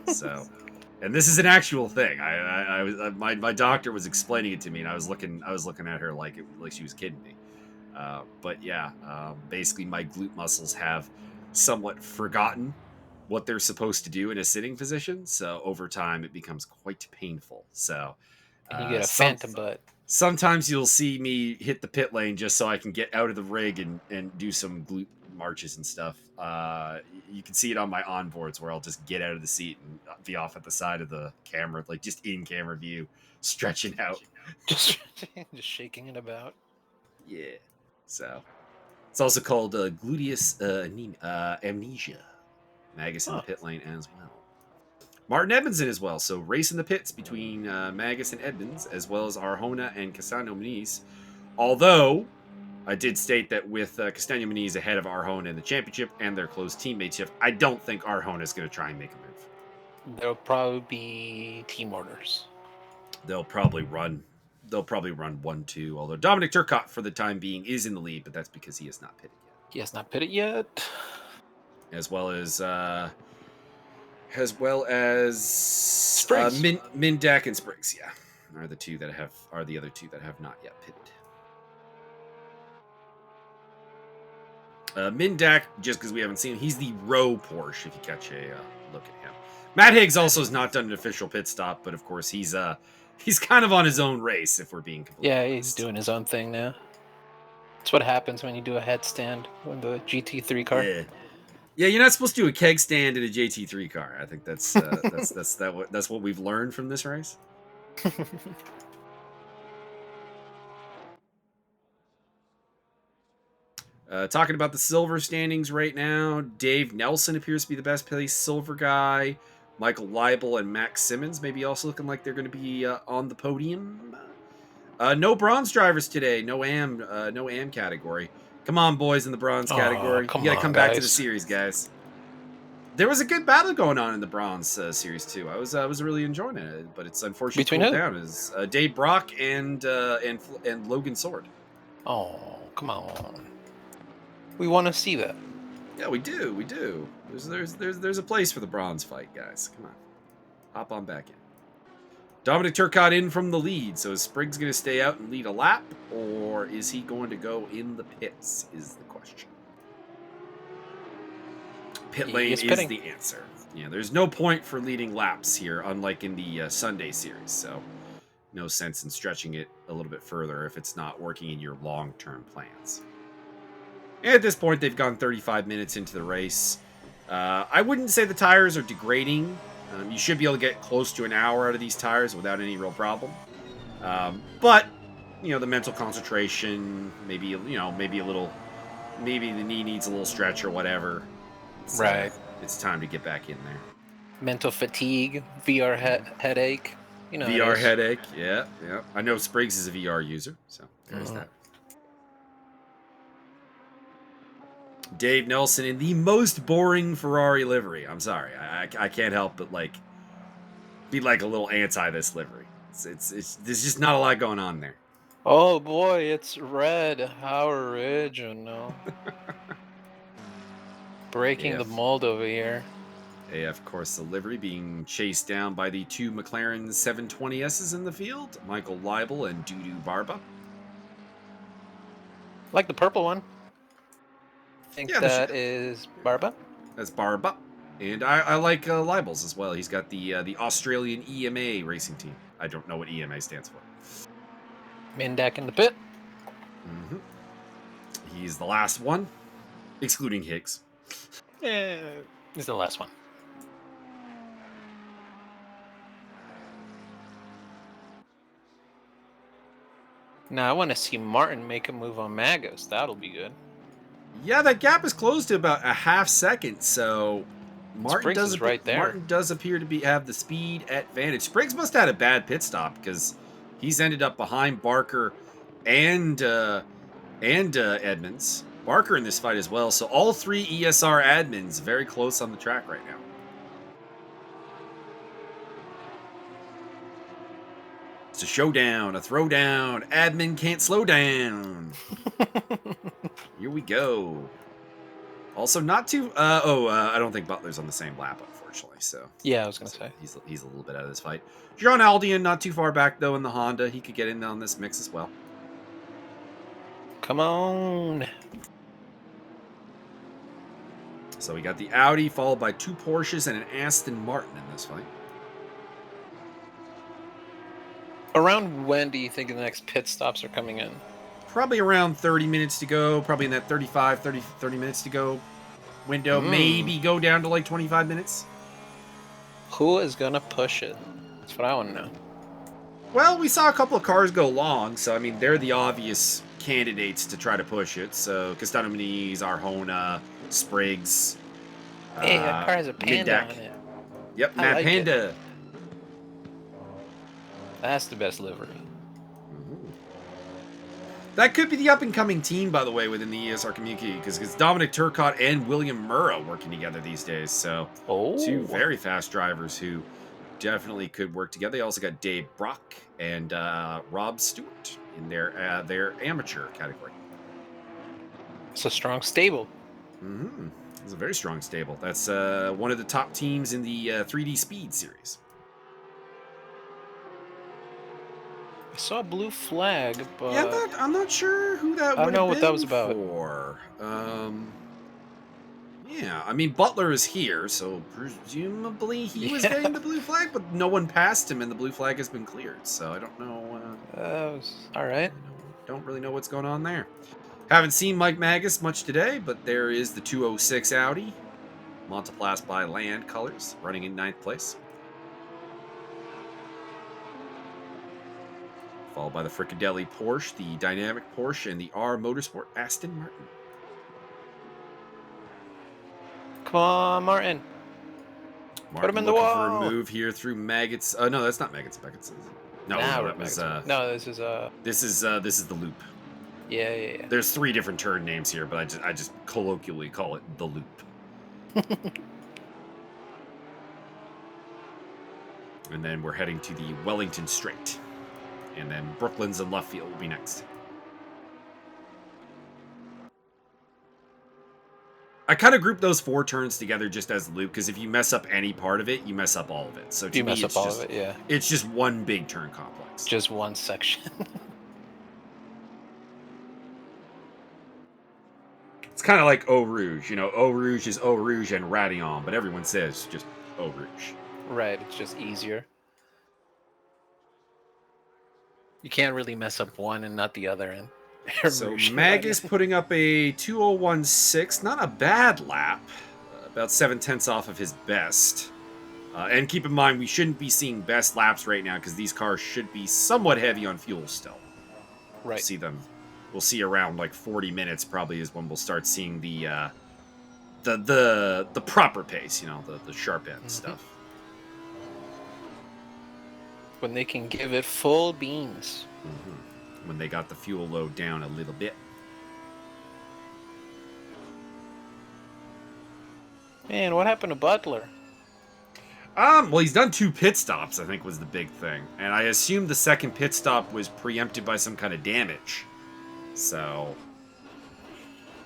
So, and this is an actual thing. My doctor was explaining it to me, and I was looking at her like she was kidding me. But yeah, basically my glute muscles have somewhat forgotten what they're supposed to do in a sitting position. So over time, it becomes quite painful. So, and you get a phantom butt. Sometimes you'll see me hit the pit lane just so I can get out of the rig and do some glute marches and stuff. You can see it on my onboards where I'll just get out of the seat and be off at the side of the camera, like just in camera view, stretching out. Just shaking it about. Yeah. So it's also called gluteus amnesia. Magas in the pit lane as well. Martin Edmondson as well. So race in the pits between Magas and Edmonds, as well as Arjona and Castano Muniz. Although I did state that with Castano Muniz ahead of Arjona in the championship and their close teammateship, I don't think Arjona is going to try and make a move. There'll probably be team orders. They'll probably run 1-2. Although Dominic Turcotte for the time being is in the lead, but that's because he has not pitted yet. He has not pitted yet. As well as Mindak and Spriggs, yeah, are the other two that have not yet pitted. Mindak, just because we haven't seen him, he's the row Porsche. If you catch a look at him, Matt Higgs also has not done an official pit stop, but of course he's kind of on his own race. If we're being completely honest. He's doing his own thing now. That's what happens when you do a headstand with the GT3 car. Yeah, you're not supposed to do a keg stand in a JT3 car. I think that's what we've learned from this race. Talking about the silver standings right now, Dave Nelson appears to be the best placed silver guy. Michael Leibel and Max Simmons maybe also looking like they're going to be on the podium. No bronze drivers today. No AM category. Come on, boys, in the bronze category. You got to come back to the series, guys. There was a good battle going on in the bronze series too. I was really enjoying it, but it's unfortunately cooled down. Is Dave Brock and Logan Sword. Oh, come on. We want to see that. Yeah, we do. There's a place for the bronze fight, guys. Come on, hop on back in. Dominic Turcotte in from the lead. So is Spriggs going to stay out and lead a lap, or is he going to go in the pits? Is the question. Pit lane is the answer. Yeah, there's no point for leading laps here, unlike in the Sunday series. So no sense in stretching it a little bit further if it's not working in your long-term plans. And at this point, they've gone 35 minutes into the race. I wouldn't say the tires are degrading. You should be able to get close to an hour out of these tires without any real problem. But, the mental concentration, maybe the knee needs a little stretch or whatever. Right. It's time to get back in there. Mental fatigue, VR headache. VR headache, yeah. I know Spriggs is a VR user, so there's that. Dave Nelson in the most boring Ferrari livery. I'm sorry, I can't help but be a little anti this livery. It's there's just not a lot going on there. Oh boy, it's red. How original. Breaking the mold over here. Of course, the livery being chased down by the two McLaren 720Ss in the field, Michael Leibel and Dudu Barba. Like the purple one. I think that is Barba. That's Barba. And I like Leibel's as well. He's got the Australian EMA racing team. I don't know what EMA stands for. Mindak in the pit. Mm-hmm. He's the last one, excluding Higgs. Yeah, he's the last one. Now I want to see Martin make a move on Magas. That'll be good. Yeah, that gap is closed to about a half second, so Martin does right there. Martin does appear to have the speed advantage. Spriggs must have had a bad pit stop because he's ended up behind Barker and Edmonds. Barker in this fight as well. So all three ESR admins very close on the track right now. It's a showdown, a throwdown. Admin can't slow down. Here we go. Also, not too. I don't think Butler's on the same lap, unfortunately. So yeah, I was gonna say he's a little bit out of this fight. John Aldian not too far back though in the Honda. He could get in on this mix as well. Come on. So we got the Audi followed by two Porsches and an Aston Martin in this fight. Around when do you think the next pit stops are coming in? Probably around 30 minutes to go. Probably in that 30 minutes to go window. Maybe go down to like 25 minutes. Who is going to push it? That's what I want to know. Well, we saw a couple of cars go long, so I mean, they're the obvious candidates to try to push it. So Castano Muniz, Arjona, Spriggs. Hey, that car has a panda on it. Yep, I Mad like it. Panda. That's the best livery. Mhm. That could be the up-and-coming team, by the way, within the ESR community, because it's Dominic Turcotte and William Murrow working together these days. So, two Oh, very fast drivers who definitely could work together. They also got Dave Brock and Rob Stewart in their amateur category. it's a strong stable. Mm-hmm. It's a very strong stable. That's one of the top teams in the 3D Speed series. I saw a blue flag, Yeah, but I'm not sure who that I don't would know have what that was been about. for. Yeah, I mean Butler is here, so presumably he was Yeah, getting the blue flag, but no one passed him, and the blue flag has been cleared. So I don't know. all right. Don't really know what's going on there. Haven't seen Mike Magas much today, but there is the 206 Audi, Monteplas by Land colors, running in 9th place. Followed by the Fricadelli Porsche, the Dynamic Porsche, and the R Motorsport Aston Martin. Come on, Martin. Put him Martin in the looking for a wall. move here through Maggots. No, that's not Maggots. Maggots. No, Nah, that was. no, this is This is the loop. yeah. There's 3 different turn names here, but I just colloquially call it the loop. And then we're heading to the Wellington Straight, and then Brooklands and Luffield will be next. I kind of group those 4 turns together just as the loop, because if you mess up any part of it, you mess up all of it. So to You me, mess up all of it, yeah. it's just one big turn complex. Just one section. It's kind of like Eau Rouge. You know, Eau Rouge is Eau Rouge and Radillon, but everyone says just Eau Rouge. Right, it's just easier. You can't really mess up one and not the other. And So Magas putting up a 2016, not a bad lap, about 7/10 off of his best. And keep in mind, we shouldn't be seeing best laps right now because these cars should be somewhat heavy on fuel still. Right. We'll see around like 40 minutes probably is when we'll start seeing the proper pace, you know, the sharp end stuff. When they can give it full beans. When they got the fuel load down a little bit. Man, what happened to Butler? Well, he's done 2 pit stops, I think was the big thing. And I assume the second pit stop was preempted by some kind of damage. So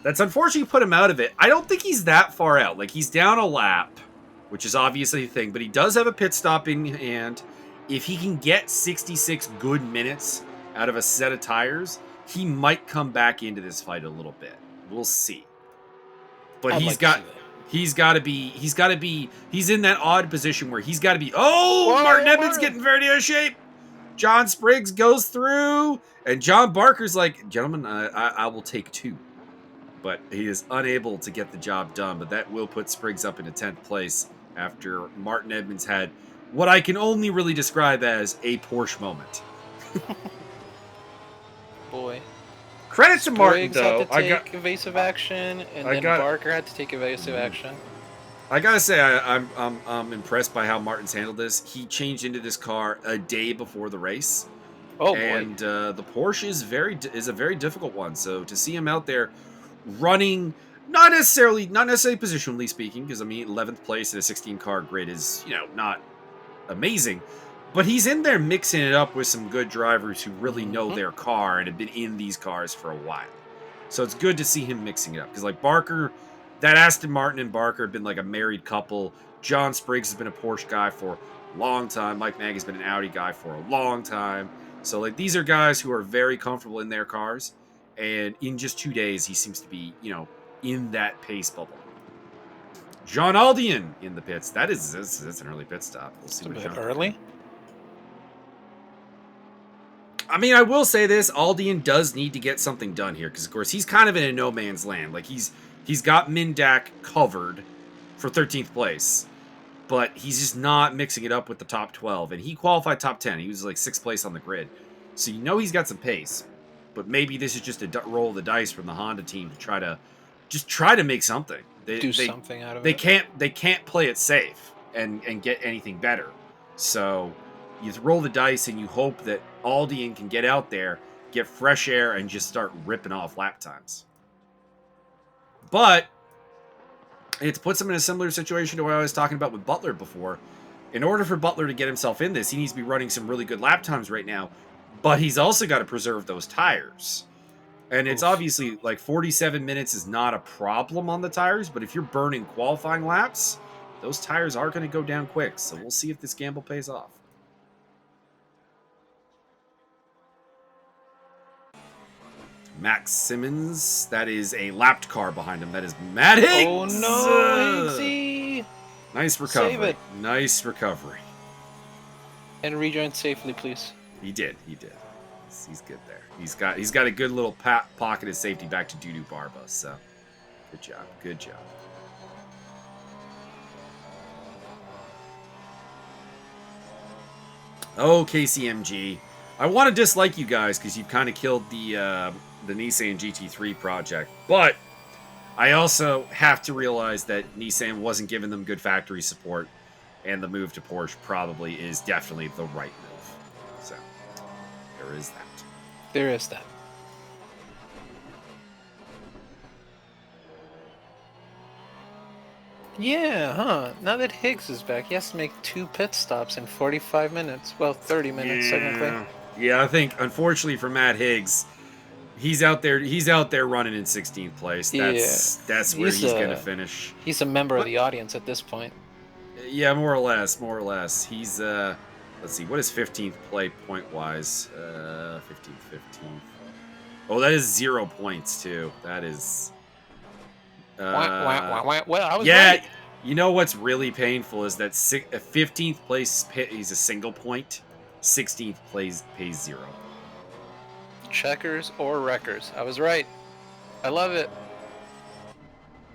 that's unfortunately put him out of it. I don't think he's that far out. Like, he's down a lap, which is obviously a thing, but he does have a pit stop in hand. If he can get 66 good minutes out of a set of tires, he might come back into this fight a little bit. We'll see. But he's in that odd position where he's got to be, Martin Edmonds getting very out of shape. John Spriggs goes through, and John Barker's like, gentlemen, I will take 2. But he is unable to get the job done. But that will put Spriggs up into 10th place after Martin Edmonds had what I can only really describe as a Porsche moment. Boy. Credit to Martin, though. Had to take evasive action, and then Barker had to take evasive action. I gotta say, I'm impressed by how Martin's handled this. He changed into this car a day before the race. Oh boy! And the Porsche is a very difficult one. So to see him out there running, not necessarily positionally speaking, because I mean 11th place in a 16 car grid is, you know, not amazing, but he's in there mixing it up with some good drivers who really know their car and have been in these cars for a while. So it's good to see him mixing it up, because like Barker, that Aston Martin and Barker have been like a married couple. John Spriggs has been a Porsche guy for a long time. Mike Mag has been an Audi guy for a long time. So like these are guys who are very comfortable in their cars, and in just 2 days he seems to be, you know, in that pace bubble. John Aldian in the pits. That's an early pit stop. We'll see. It's a bit early. I mean, I will say this: Aldian does need to get something done here, because of course he's kind of in a no man's land. Like he's got Mindak covered for 13th place, but he's just not mixing it up with the top 12. And he qualified top 10. He was like 6th place on the grid, so you know he's got some pace. But maybe this is just a roll of the dice from the Honda team to try to make something. Do something out of it. They can't play it safe. and get anything better. So you roll the dice and you hope that Aldian can get out there, get fresh air, and just start ripping off lap times. But it puts him in a similar situation to what I was talking about with Butler before. In order for Butler to get himself in this, he needs to be running some really good lap times right now, but he's also got to preserve those tires. And it's obviously like 47 minutes is not a problem on the tires, but if you're burning qualifying laps, those tires are going to go down quick. So we'll see if this gamble pays off. Max Simmons, that is a lapped car behind him. That is Matt Higgs. Oh no, Higgsy! Nice recovery. Save it. Nice recovery. And rejoin safely, please. He did. He's good there. He's got a good little pocket of safety back to Dudu Barba. So good job. Good job. Oh, KCMG. I want to dislike you guys because you've kind of killed the Nissan GT3 project, but I also have to realize that Nissan wasn't giving them good factory support, and the move to Porsche probably is definitely the right move. So there is that. There is that. Yeah, huh? Now that Higgs is back, he has to make 2 pit stops in 45 minutes. Well, 30 minutes technically. Yeah, I think unfortunately for Matt Higgs, he's out there running in 16th place. That's where he's going to finish. He's a member of the audience at this point. Yeah, more or less. He's let's see, what is 15th play point wise? 15th. Oh, that is 0 points too. That is Well, I was right. You know what's really painful is that 15th place he's a single point. 16th place pays 0. Checkers or wreckers. I was right. I love it.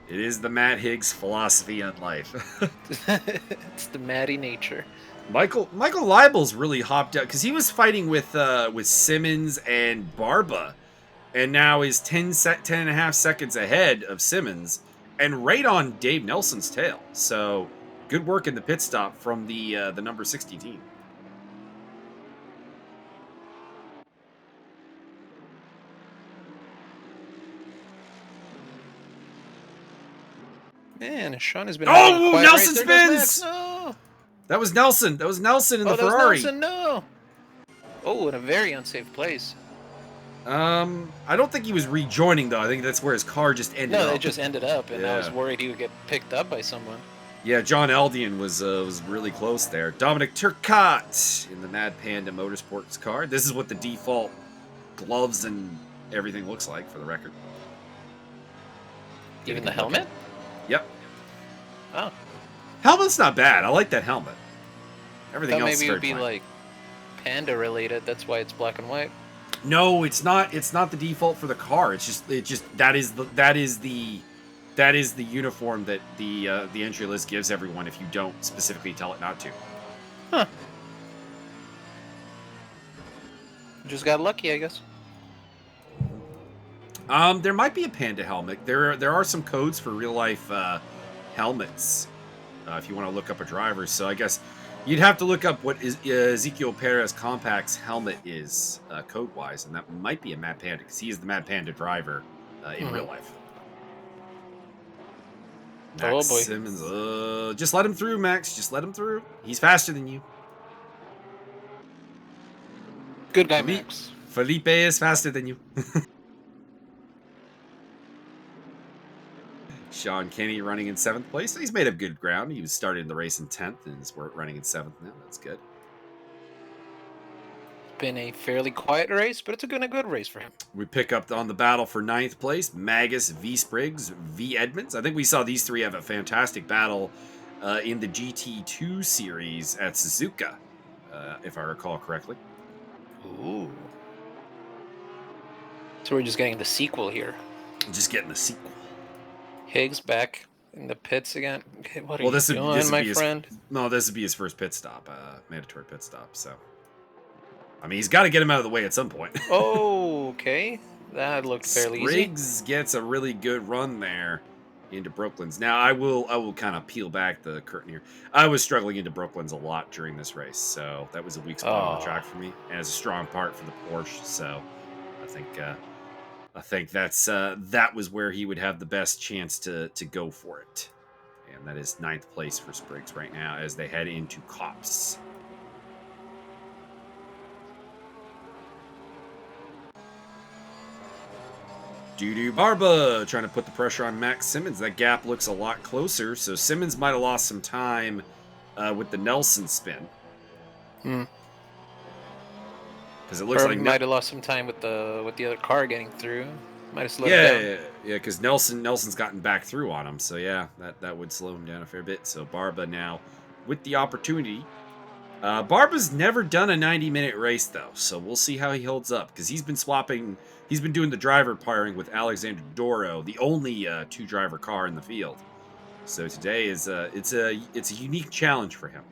It is the Matt Higgs philosophy on life. It's the Matty nature. Michael Leibel's really hopped out because he was fighting with Simmons and Barba, and now is 10 and a half seconds ahead of Simmons and right on Dave Nelson's tail. So good work in the pit stop from the number 60 team. Man, Sean has been. Oh, Nelson spins! No. That was Nelson. That was Nelson in the Ferrari. That was Nelson, no. Oh, in a very unsafe place. I don't think he was rejoining though. I think that's where his car just ended up. No, it just ended up, and I was worried he would get picked up by someone. Yeah, John Aldian was really close there. Dominic Turcotte in the Mad Panda Motorsports car. This is what the default gloves and everything looks like, for the record. Even the helmet? Yep. Oh. Helmet's not bad. I like that helmet. Everything else maybe is it would very be plain. like Panda related. That's why it's black and white. No, it's not. It's not the default for the car. It's just that is the uniform that the entry list gives everyone if you don't specifically tell it not to. Huh. Just got lucky, I guess. There might be a Panda helmet. There are some codes for real life helmets if you want to look up a driver. So I guess you'd have to look up what is Ezekiel Perez Compact's helmet is code wise, and that might be a Mad Panda because he is the Mad Panda driver in real life. Max boy. Simmons, just let him through, Max. Just let him through. He's faster than you. Good guy, Max. Felipe is faster than you. Sean Kenny running in 7th place. He's made up good ground. He was started the race in 10th and is running in 7th now. That's good. Been a fairly quiet race, but it's been a good race for him. We pick up on the battle for 9th place. Magas, V. Spriggs, V. Edmonds. I think we saw these three have a fantastic battle in the GT2 series at Suzuka, if I recall correctly. Ooh. So we're just getting the sequel here. Just getting the sequel. Higgs back in the pits again. Okay, what are you this doing, would my be friend? This would be his first pit stop, mandatory pit stop. So, I mean, he's got to get him out of the way at some point. Oh, okay. That looked fairly easy. Spriggs gets a really good run there into Brooklands. Now I will kind of peel back the curtain here. I was struggling into Brooklands a lot during this race, so that was a weak spot on the track for me, and it's a strong part for the Porsche. So I think that was where he would have the best chance to go for it, and that is 9th place for Spriggs right now as they head into Cops. Doo-doo Barba trying to put the pressure on Max Simmons. That gap looks a lot closer, so Simmons might have lost some time with the Nelson spin. Because it looks like might have lost some time with the other car getting through. Might have slowed him down. Yeah, because Nelson's gotten back through on him, so yeah, that would slow him down a fair bit. So Barba now with the opportunity. Barba's never done a 90-minute race though, so we'll see how he holds up because he's been doing the driver pairing with Alexander Doro, the only 2-driver car in the field. So today is it's a unique challenge for him.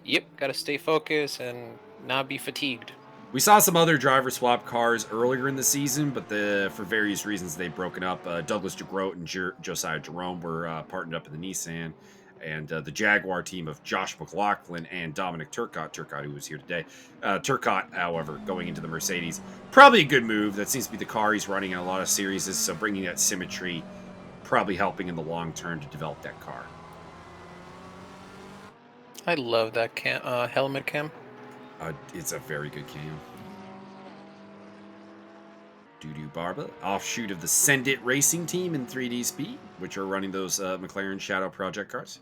Yep, got to stay focused and not be fatigued. We saw some other driver swap cars earlier in the season, but for various reasons they've broken up. Douglas DeGroat and Josiah Jerome were partnered up in the Nissan. And the Jaguar team of Josh McLaughlin and Dominic Turcotte, who was here today. Turcotte, however, going into the Mercedes. Probably a good move. That seems to be the car he's running in a lot of series, so bringing that symmetry, probably helping in the long term to develop that car. I love that helmet cam. It's a very good cam. Doo-doo Barba, offshoot of the Send It Racing team in 3D Speed, which are running those McLaren Shadow Project cars.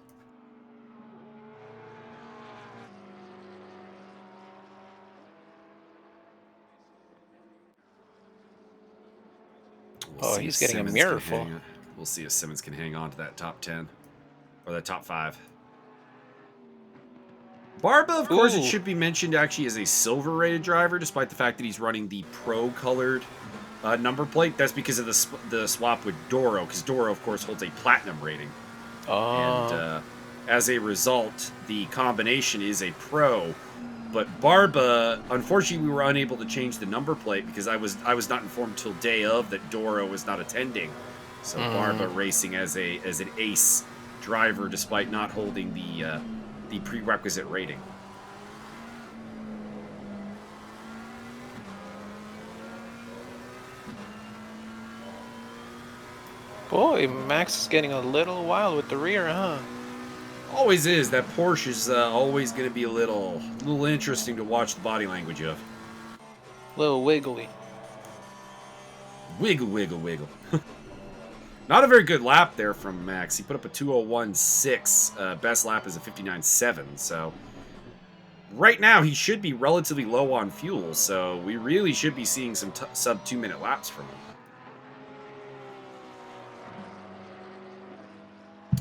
He's getting a mirror full. We'll see if Simmons can hang on to that top 10 or that top 5. Barba, of course, it should be mentioned, actually is a silver-rated driver, despite the fact that he's running the pro-colored number plate. That's because of the swap with Doro, because Doro, of course, holds a platinum rating. And as a result, the combination is a pro. But Barba, unfortunately, we were unable to change the number plate because I was not informed till day of that Doro was not attending. So Barba racing as an ace driver, despite not holding the prerequisite rating. Boy, Max is getting a little wild with the rear, huh? Always is. That Porsche is always going to be a little interesting to watch the body language of. A little wiggly. Wiggle, wiggle, wiggle. Not a very good lap there from Max. He put up a 2:01.6. Best lap is a 59.7. So right now he should be relatively low on fuel. So we really should be seeing some sub 2-minute laps from him.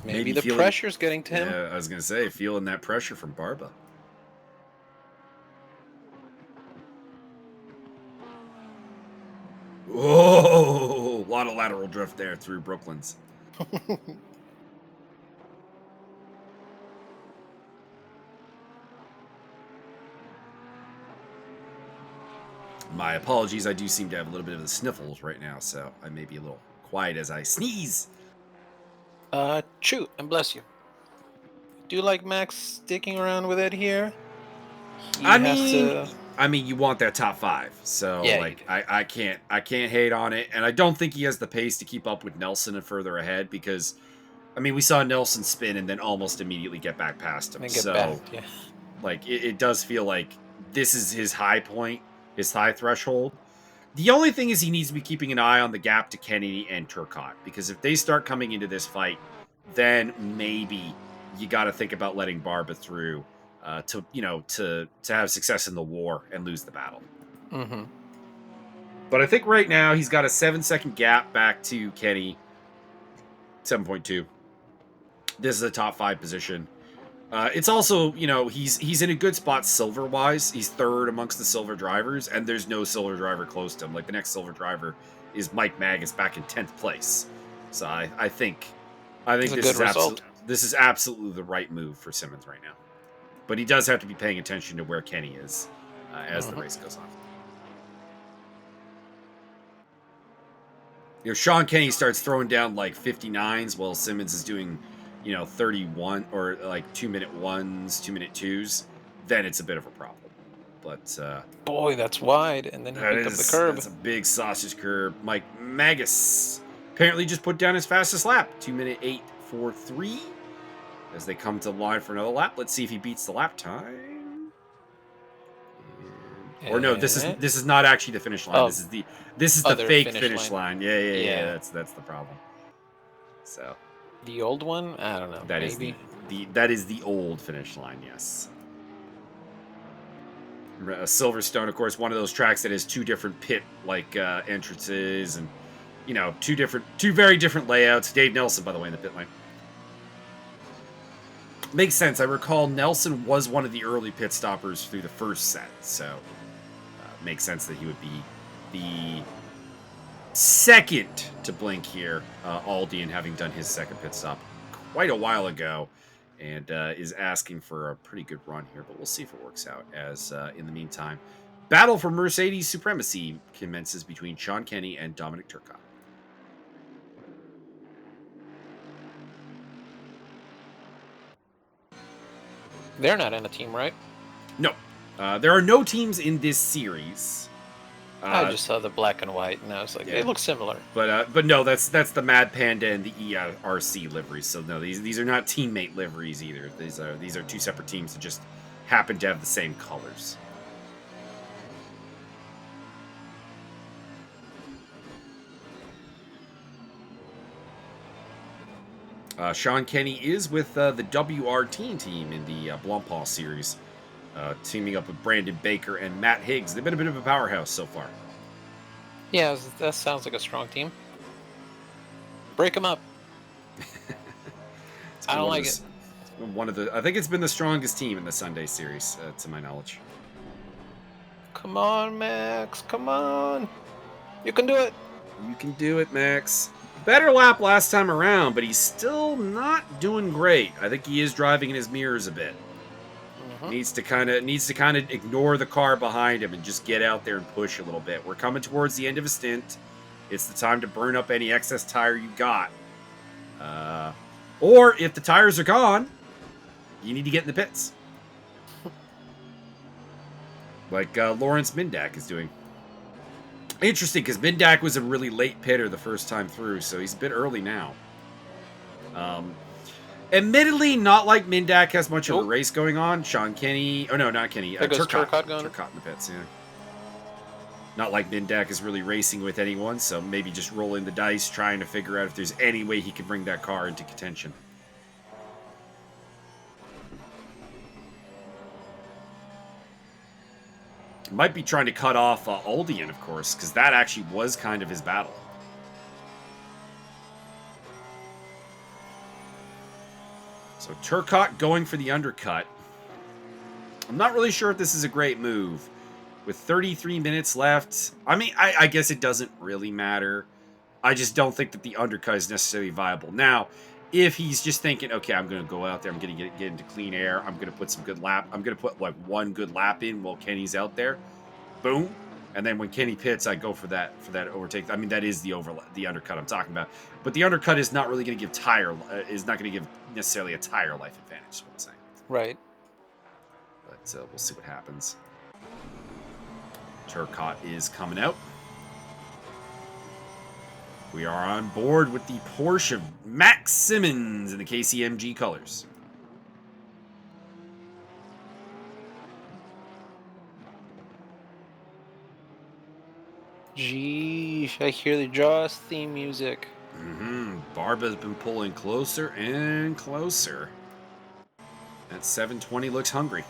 Maybe the pressure's getting to him. Yeah, I was going to say, feeling that pressure from Barba. Whoa! A lot of lateral drift there through Brooklands. My apologies, I do seem to have a little bit of the sniffles right now, so I may be a little quiet as I sneeze. True, and bless you. Do you like Max sticking around with it here? I mean, you want that top 5, so yeah, like I can't hate on it, and I don't think he has the pace to keep up with Nelson and further ahead because, I mean, we saw Nelson spin and then almost immediately get back past him. Like it does feel like this is his high point, his high threshold. The only thing is he needs to be keeping an eye on the gap to Kennedy and Turcotte, because if they start coming into this fight, then maybe you got to think about letting Barba through to have success in the war and lose the battle. Mm-hmm. But I think right now he's got a 7-second gap back to Kenny. 7.2. This is a top 5 position. It's also, he's in a good spot silver-wise. He's third amongst the silver drivers, and there's no silver driver close to him. Like, the next silver driver is Mike Magas back in 10th place. So I think this is absolutely the right move for Simmons right now. But he does have to be paying attention to where Kenny is as the race goes on. Sean Kenny starts throwing down like 59s while Simmons is doing, 31 or like 2-minute ones, 2-minute twos, then it's a bit of a problem. But Boy, that's wide, and then he picked up the curb. that's a big sausage curb. Mike Magas apparently just put down his fastest lap, 2-minute 8:43. As they come to the line for another lap, let's see if he beats the lap time. Or no, this is not actually the finish line. This is the fake finish line. Yeah. That's the problem. So the old one, I don't know. That maybe that is the old finish line. Yes. Silverstone, of course, one of those tracks that has two different pit entrances and two very different layouts. Dave Nelson, by the way, in the pit lane. Makes sense. I recall Nelson was one of the early pit stoppers through the first set, so makes sense that he would be the second to blink here. Aldian having done his second pit stop quite a while ago, and is asking for a pretty good run here, but we'll see if it works out. As in the meantime, battle for Mercedes supremacy commences between Sean Kenny and Dominic Turcotte. They're not in a team, right? No. There are no teams in this series. I just saw the black and white, and I was like, they look similar. But no, that's the Mad Panda and the ERC liveries. So no, these are not teammate liveries either. These are two separate teams that just happen to have the same colors. Sean Kenny is with the WRT team in the Blancpain series, teaming up with Brandon Baker and Matt Higgs. They've been a bit of a powerhouse so far. Yeah, that sounds like a strong team. Break them up. I don't like it. I think it's been the strongest team in the Sunday series, to my knowledge. Come on, Max. Come on. You can do it. You can do it, Max. Better lap last time around, but he's still not doing great. I think he is driving in his mirrors a bit. Needs to kind of ignore the car behind him and just get out there and push a little bit. We're coming towards the end of a stint. It's the time to burn up any excess tire you got. Or if the tires are gone, you need to get in the pits. Like Lawrence Mindak is doing. Interesting, because Mindak was a really late pitter the first time through, so he's a bit early now. Admittedly, not like Mindak has much of a race going on. Sean Kenny... Oh, no, not Kenny. Turcotte going. Turcotte in the pits, yeah. Not like Mindak is really racing with anyone, so maybe just rolling the dice, trying to figure out if there's any way he can bring that car into contention. Might be trying to cut off Aldian, of course, because that actually was kind of his battle. So Turcotte going for the undercut. I'm not really sure if this is a great move. With 33 minutes left, I mean, I guess it doesn't really matter. I just don't think that the undercut is necessarily viable. Now, if he's just thinking, okay, I'm going to go out there, I'm going to get into clean air, I'm going to put some good lap, I'm going to put like one good lap in while Kenny's out there, boom, and then when Kenny pits, I go for that overtake. I mean, that is the undercut I'm talking about. But the undercut is not really going to give necessarily a tire life advantage. Is what I'm saying. Right. But we'll see what happens. Turcotte is coming out. We are on board with the Porsche Max Simmons in the KCMG colors. Geez, I hear the Jaws theme music. Barba's been pulling closer and closer. That 720 looks hungry.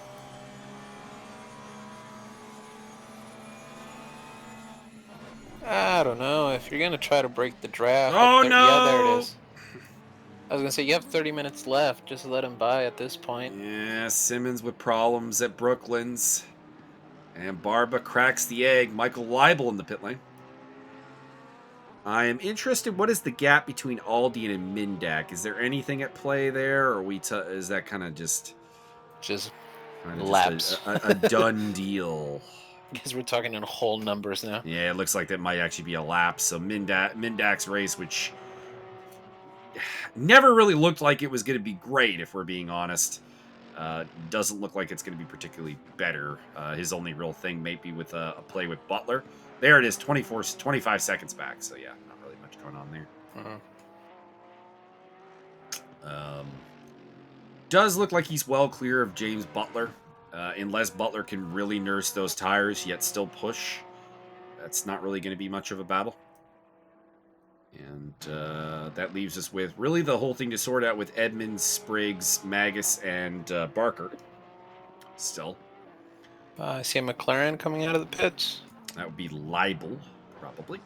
I don't know. If you're going to try to break the draft... Oh, no! Yeah, there it is. I was going to say, you have 30 minutes left. Just let him by at this point. Yeah, Simmons with problems at Brooklands. And Barba cracks the egg. Michael Leibel in the pit lane. I am interested. What is the gap between Aldian and Mindak? Is there anything at play there, or is that kind of just laps? A done deal? Guess we're talking in whole numbers now. Yeah, it looks like that might actually be a lap. So Mindak's race, which never really looked like it was going to be great, if we're being honest. Doesn't look like it's going to be particularly better. His only real thing may be with a play with Butler. There it is, 25 seconds back. So yeah, not really much going on there. Does look like he's well clear of James Butler. Unless Butler can really nurse those tires, yet still push. That's not really going to be much of a battle. And that leaves us with really the whole thing to sort out with Edmonds, Spriggs, Magas, and Barker. Still. I see a McLaren coming out of the pits. That would be Libel, probably.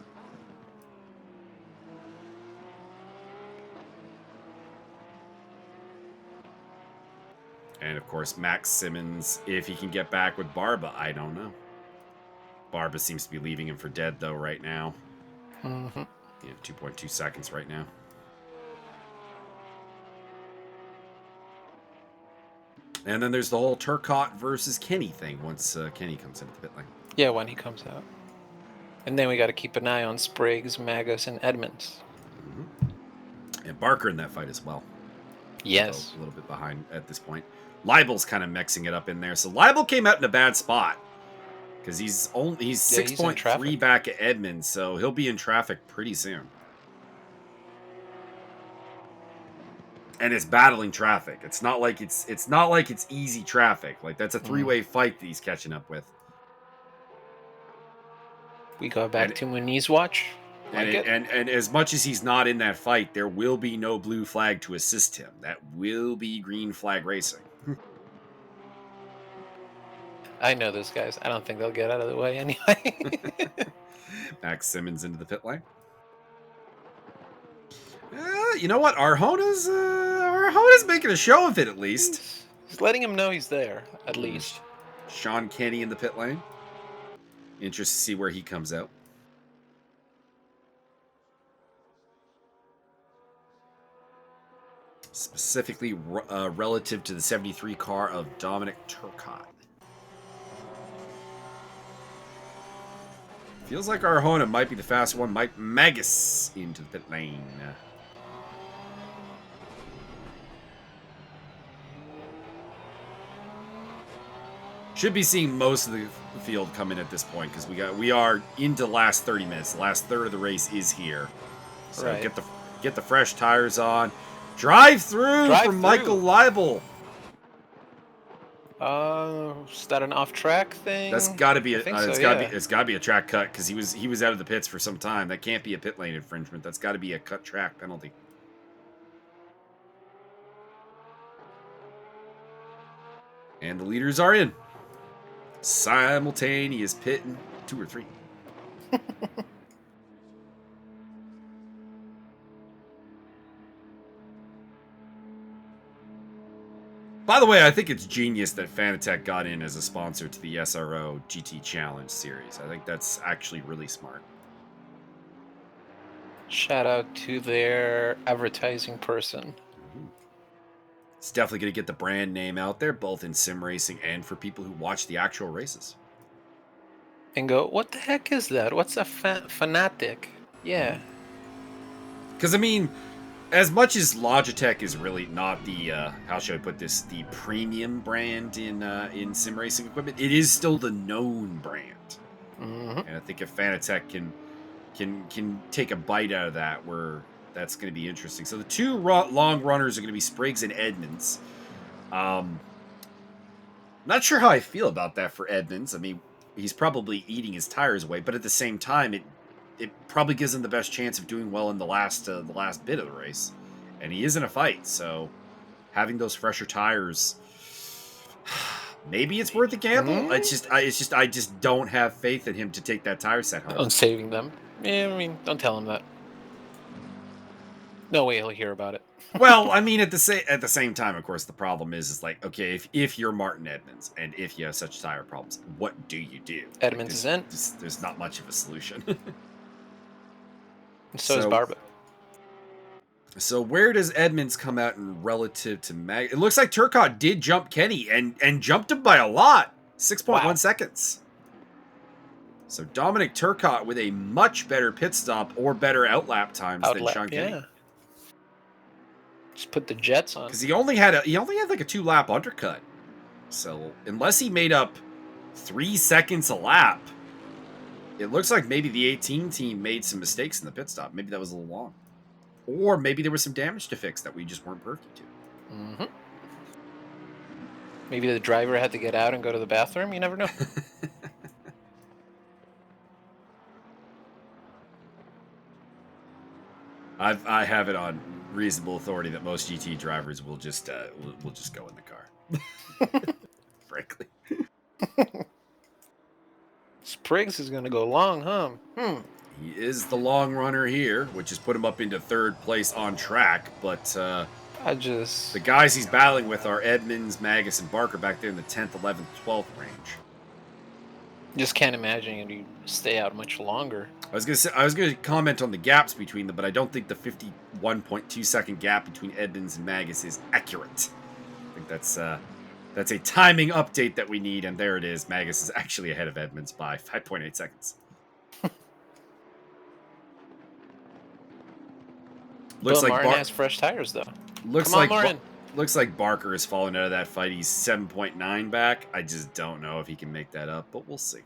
And of course, Max Simmons, if he can get back with Barba, I don't know. Barba seems to be leaving him for dead, though, right now. Mm-hmm. Yeah, 2.2 seconds right now. And then there's the whole Turcotte versus Kenny thing once Kenny comes into the pit lane. Yeah, when he comes out. And then we got to keep an eye on Spriggs, Magas, and Edmonds. Mm-hmm. And Barker in that fight as well. Yes. A little bit behind at this point. Libel's kind of mixing it up in there. So Libel came out in a bad spot. Because he's 6.3 back at Edmonds, so he'll be in traffic pretty soon. And it's battling traffic. It's not like it's easy traffic. Like that's a three-way fight that he's catching up with. We go back to Muniz watch. And as much as he's not in that fight, there will be no blue flag to assist him. That will be green flag racing. I know those guys. I don't think they'll get out of the way anyway. Max Simmons into the pit lane. You know what? Arjona's making a show of it at least. He's letting him know he's there, at least. Sean Kenny in the pit lane. Interested to see where he comes out. Specifically relative to the 73 car of Dominic Turcotte. Feels like Arjona might be the fast one. Mike Magas into the pit lane. Should be seeing most of the field come in at this point because we are into the last 30 minutes. The last third of the race is here. So right. get the fresh tires on. Drive through from Michael Libel. Is that an off-track thing? That's got to be it's got to be a track cut because he was out of the pits for some time. That can't be a pit lane infringement. That's got to be a cut track penalty. And the leaders are in. Simultaneous pitting 2 or 3. By the way, I think it's genius that Fanatec got in as a sponsor to the SRO GT Challenge series. I think that's actually really smart. Shout out to their advertising person. It's definitely going to get the brand name out there, both in sim racing and for people who watch the actual races. And go, what the heck is that? What's a Fanatic? Yeah. Because, I mean, as much as Logitech is really not the, how should I put this, the premium brand in sim racing equipment, it is still the known brand. Mm-hmm. And I think if Fanatec can take a bite out of that, that's going to be interesting. So the two long runners are going to be Spriggs and Edmonds. Not sure how I feel about that for Edmonds. I mean, he's probably eating his tires away, but at the same time, it probably gives him the best chance of doing well in the last bit of the race. And he is in a fight, so having those fresher tires, maybe it's worth a gamble. Mm-hmm. I just don't have faith in him to take that tire set home. On saving them. Yeah, I mean, don't tell him that. No way he'll hear about it. Well, I mean, at the same time, of course, the problem is like, okay, if you're Martin Edmonds and if you have such tire problems, what do you do? Edmonds is in. There's not much of a solution. So is Barba. So where does Edmonds come out in relative to Mag? It looks like Turcotte did jump Kenny and jumped him by a lot. 6.1 seconds. So Dominic Turcotte with a much better pit stop or better outlap times than Sean Kinney. Yeah. Just put the jets on. Because he only had like a 2-lap undercut. So unless he made up 3 seconds a lap, it looks like maybe the 18 team made some mistakes in the pit stop. Maybe that was a little long. Or maybe there was some damage to fix that we just weren't privy to. Mm-hmm. Maybe the driver had to get out and go to the bathroom. You never know. I have it on reasonable authority that most GT drivers will just go in the car. Frankly. Spriggs is going to go long, huh? He is the long runner here, which has put him up into 3rd place on track, but the guys he's battling with are Edmonds, Magas, and Barker back there in the 10th, 11th, 12th range. Just can't imagine you stay out much longer. I was gonna comment on the gaps between them, but I don't think the 51.2 second gap between Edmonds and Magas is accurate. I think that's a timing update that we need, and there it is. Magas is actually ahead of Edmonds by 5.8 seconds. Looks like Martin has fresh tires, though. Looks like Barker has fallen out of that fight. He's 7.9 back. I just don't know if he can make that up, but we'll see.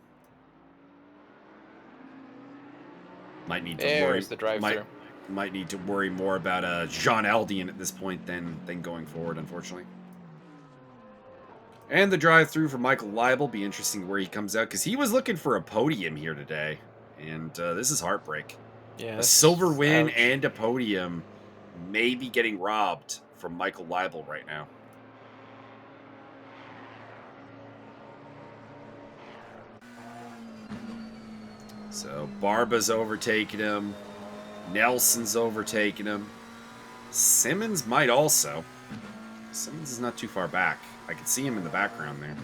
Might need to worry. The drive-thru. Might need to worry more about Jean Aldian at this point than going forward, unfortunately. And the drive-thru for Michael Leibel. Be interesting where he comes out, because he was looking for a podium here today, and this is heartbreak. Yeah, a silver win and a podium may be getting robbed from Michael Leibel right now. So Barba's overtaking him. Nelson's overtaking him. Simmons might also. Simmons is not too far back. I can see him in the background there.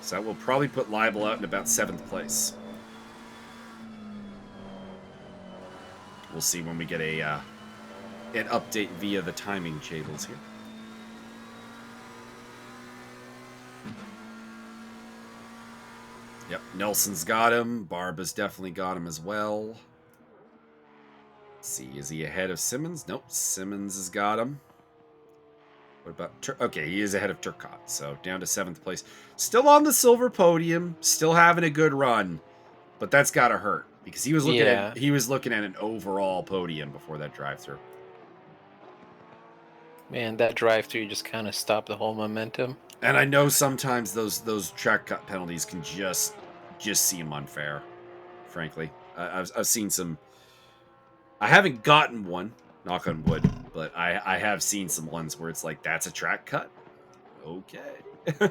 So that will probably put Leibel out in about 7th place. We'll see when we get an update via the timing tables here. Yep, Nelson's got him. Barba's definitely got him as well. Let's see, is he ahead of Simmons? Nope, Simmons has got him. What about okay, he is ahead of Turcotte, so down to 7th place. Still on the silver podium, still having a good run, but that's got to hurt because he was looking at an overall podium before that drive-through. Man, that drive-through just kind of stopped the whole momentum. And I know sometimes those track cut penalties can just seem unfair. Frankly, I've seen some. I haven't gotten one, knock on wood, but I have seen some ones where it's like, that's a track cut. Okay.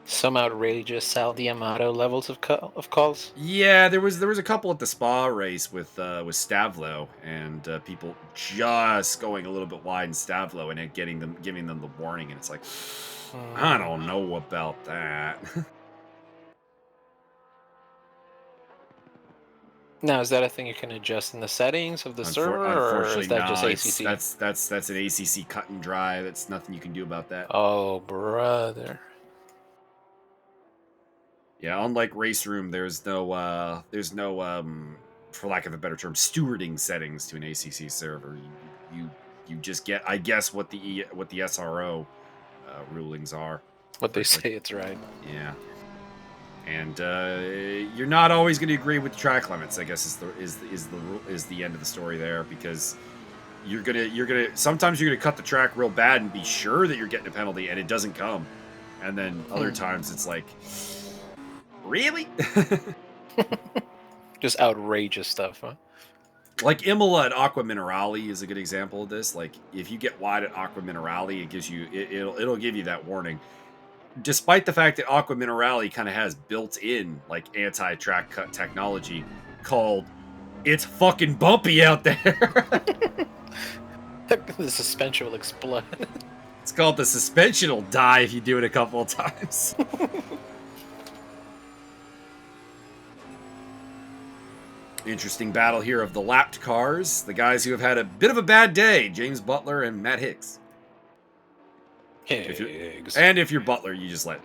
Some outrageous Sal D'Amato levels of calls. Yeah, there was a couple at the Spa race with Stavlo and people just going a little bit wide in Stavlo and it giving them the warning, and it's like, I don't know about that. Now, is that a thing you can adjust in the settings of the server, or is that just ACC? That's an ACC cut and dry. That's nothing you can do about that. Oh, brother. Yeah, unlike Race Room, there's no for lack of a better term, stewarding settings to an ACC server. You just get, I guess, what the SRO rulings are. What they say, it's right. Yeah. And you're not always going to agree with the track limits, I guess is the end of the story there, because sometimes you're gonna cut the track real bad and be sure that you're getting a penalty and it doesn't come, and then other times it's like, really? Just outrageous stuff, huh? Like Imola at Aqua Minerale is a good example of this. Like if you get wide at Aqua Minerale, it gives you it'll give you that warning. Despite the fact that Aqua Minerale kind of has built-in like anti-track cut technology called "It's fucking bumpy out there." The suspension will explode. It's called "The suspension will die if you do it a couple of times." Interesting battle here of the lapped cars. The guys who have had a bit of a bad day, James Butler and Matt Hicks. Higgs. If you're Butler, you just let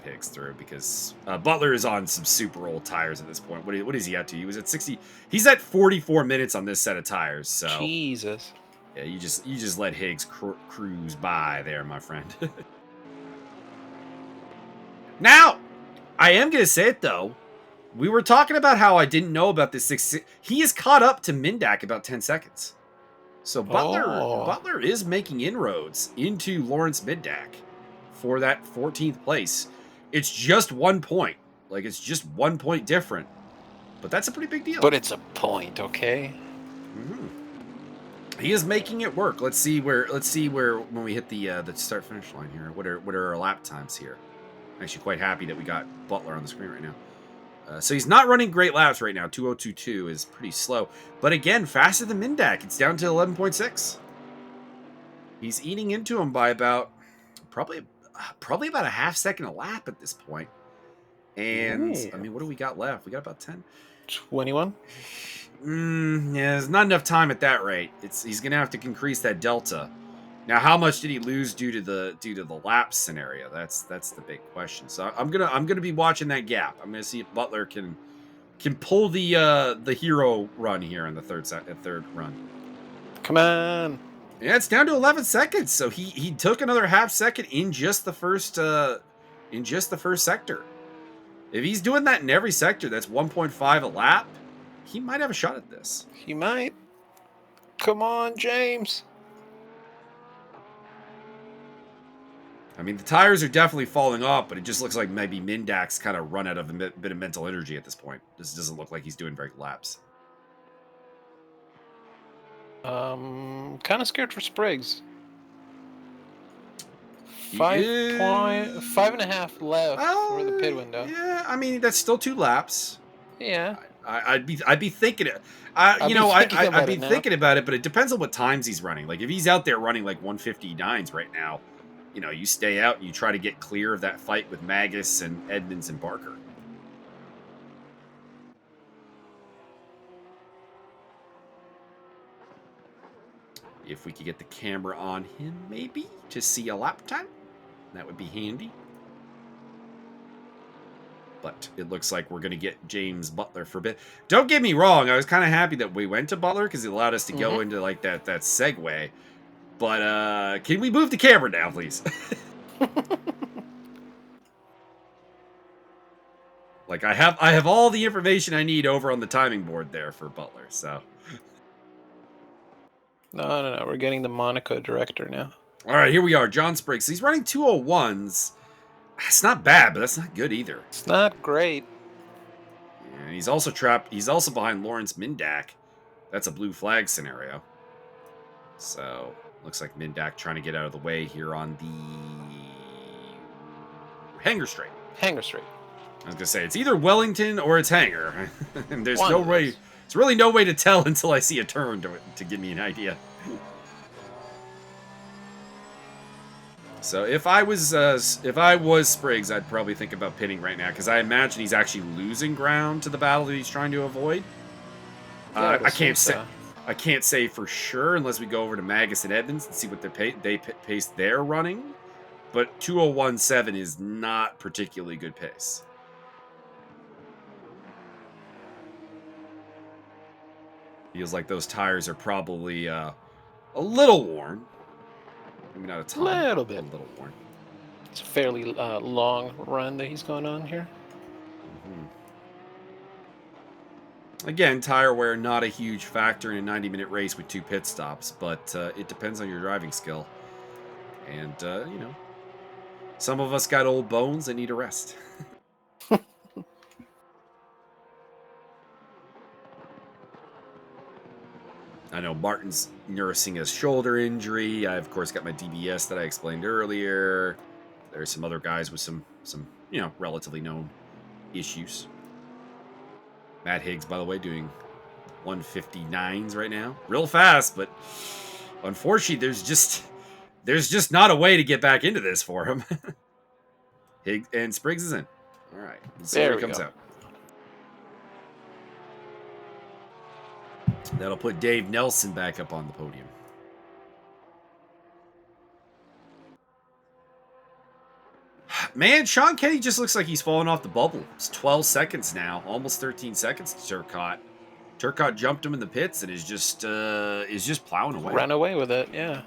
Higgs through because Butler is on some super old tires at this point. What is he at to? He was at 60. He's at 44 minutes on this set of tires. So Jesus. yeah, you just let Higgs cruise by there, my friend. Now, I am gonna say it though. We were talking about how I didn't know about this 6. He is caught up to Mindak about 10 seconds. So Butler is making inroads into Lawrence Mindak for that 14th place. It's just 1 point. Like, it's just 1 point different. But that's a pretty big deal. But it's a point, okay? Mm-hmm. He is making it work. Let's see where when we hit the start finish line here. What are our lap times here? I'm actually quite happy that we got Butler on the screen right now. So he's not running great laps right now. 2022 is pretty slow. But again, faster than Mindak. It's down to 11.6. He's eating into him by about probably about a half second a lap at this point. And Ooh. I mean, what do we got left? We got about 10. 21? Yeah, there's not enough time at that rate. He's gonna have to increase that delta. Now, how much did he lose due to the lap scenario? That's the big question. So I'm gonna be watching that gap. I'm gonna see if Butler can pull the hero run here in the third run. Come on. Yeah, it's down to 11 seconds. So he took another half second in just the first sector. If he's doing that in every sector, that's 1.5 a lap. He might have a shot at this. He might. Come on, James. I mean, the tires are definitely falling off, but it just looks like maybe Mindak's kind of run out of a bit of mental energy at this point. This doesn't look like he's doing very good laps. Kind of scared for Spriggs. 5.5 left for the pit window. Yeah, I mean that's still 2 laps. Yeah. I'd be thinking it. I'd be thinking about it, but it depends on what times he's running. Like if he's out there running like 159s right now, you stay out and you try to get clear of that fight with Magas and Edmonds and Barker. If we could get the camera on him, maybe to see a lap time, that would be handy. But it looks like we're going to get James Butler for a bit. Don't get me wrong. I was kind of happy that we went to Butler because it allowed us to go into like that segue. But can we move the camera now, please? Like I have all the information I need over on the timing board there for Butler. So. No. We're getting the Monaco director now. All right, here we are. John Spriggs. He's running 201s. That's not bad, but that's not good either. It's not great. And he's also trapped. He's also behind Lawrence Mindak. That's a blue flag scenario. So looks like Mindak trying to get out of the way here on the Hanger Straight. Hanger Straight. I was gonna say it's either Wellington or it's Hanger. And there's no way. There's really no way to tell until I see a turn to give me an idea. So if I was Spriggs, I'd probably think about pitting right now because I imagine he's actually losing ground to the battle that he's trying to avoid. Yeah, I can't say for sure unless we go over to Magas and Edmonds and see what pace they're running. But 2:01.7 is not particularly good pace. Feels like those tires are probably a little worn. Maybe not a ton. A little bit. A little worn. It's a fairly long run that he's going on here. Mm-hmm. Again, tire wear not a huge factor in a 90-minute race with 2 pit stops, but it depends on your driving skill. And, some of us got old bones that need a rest. I know Martin's nursing a shoulder injury. I, of course, got my DBS that I explained earlier. There's some other guys with some relatively known issues. Matt Higgs, by the way, doing 159s right now. Real fast, but unfortunately, there's just not a way to get back into this for him. Higgs and Spriggs is in. All right. Let's see where he comes out. That'll put Dave Nelson back up on the podium. Man, Sean Kenny just looks like he's falling off the bubble. It's 12 seconds now, almost 13 seconds to Turcotte. Turcotte jumped him in the pits and is just plowing away. Ran away with it, yeah.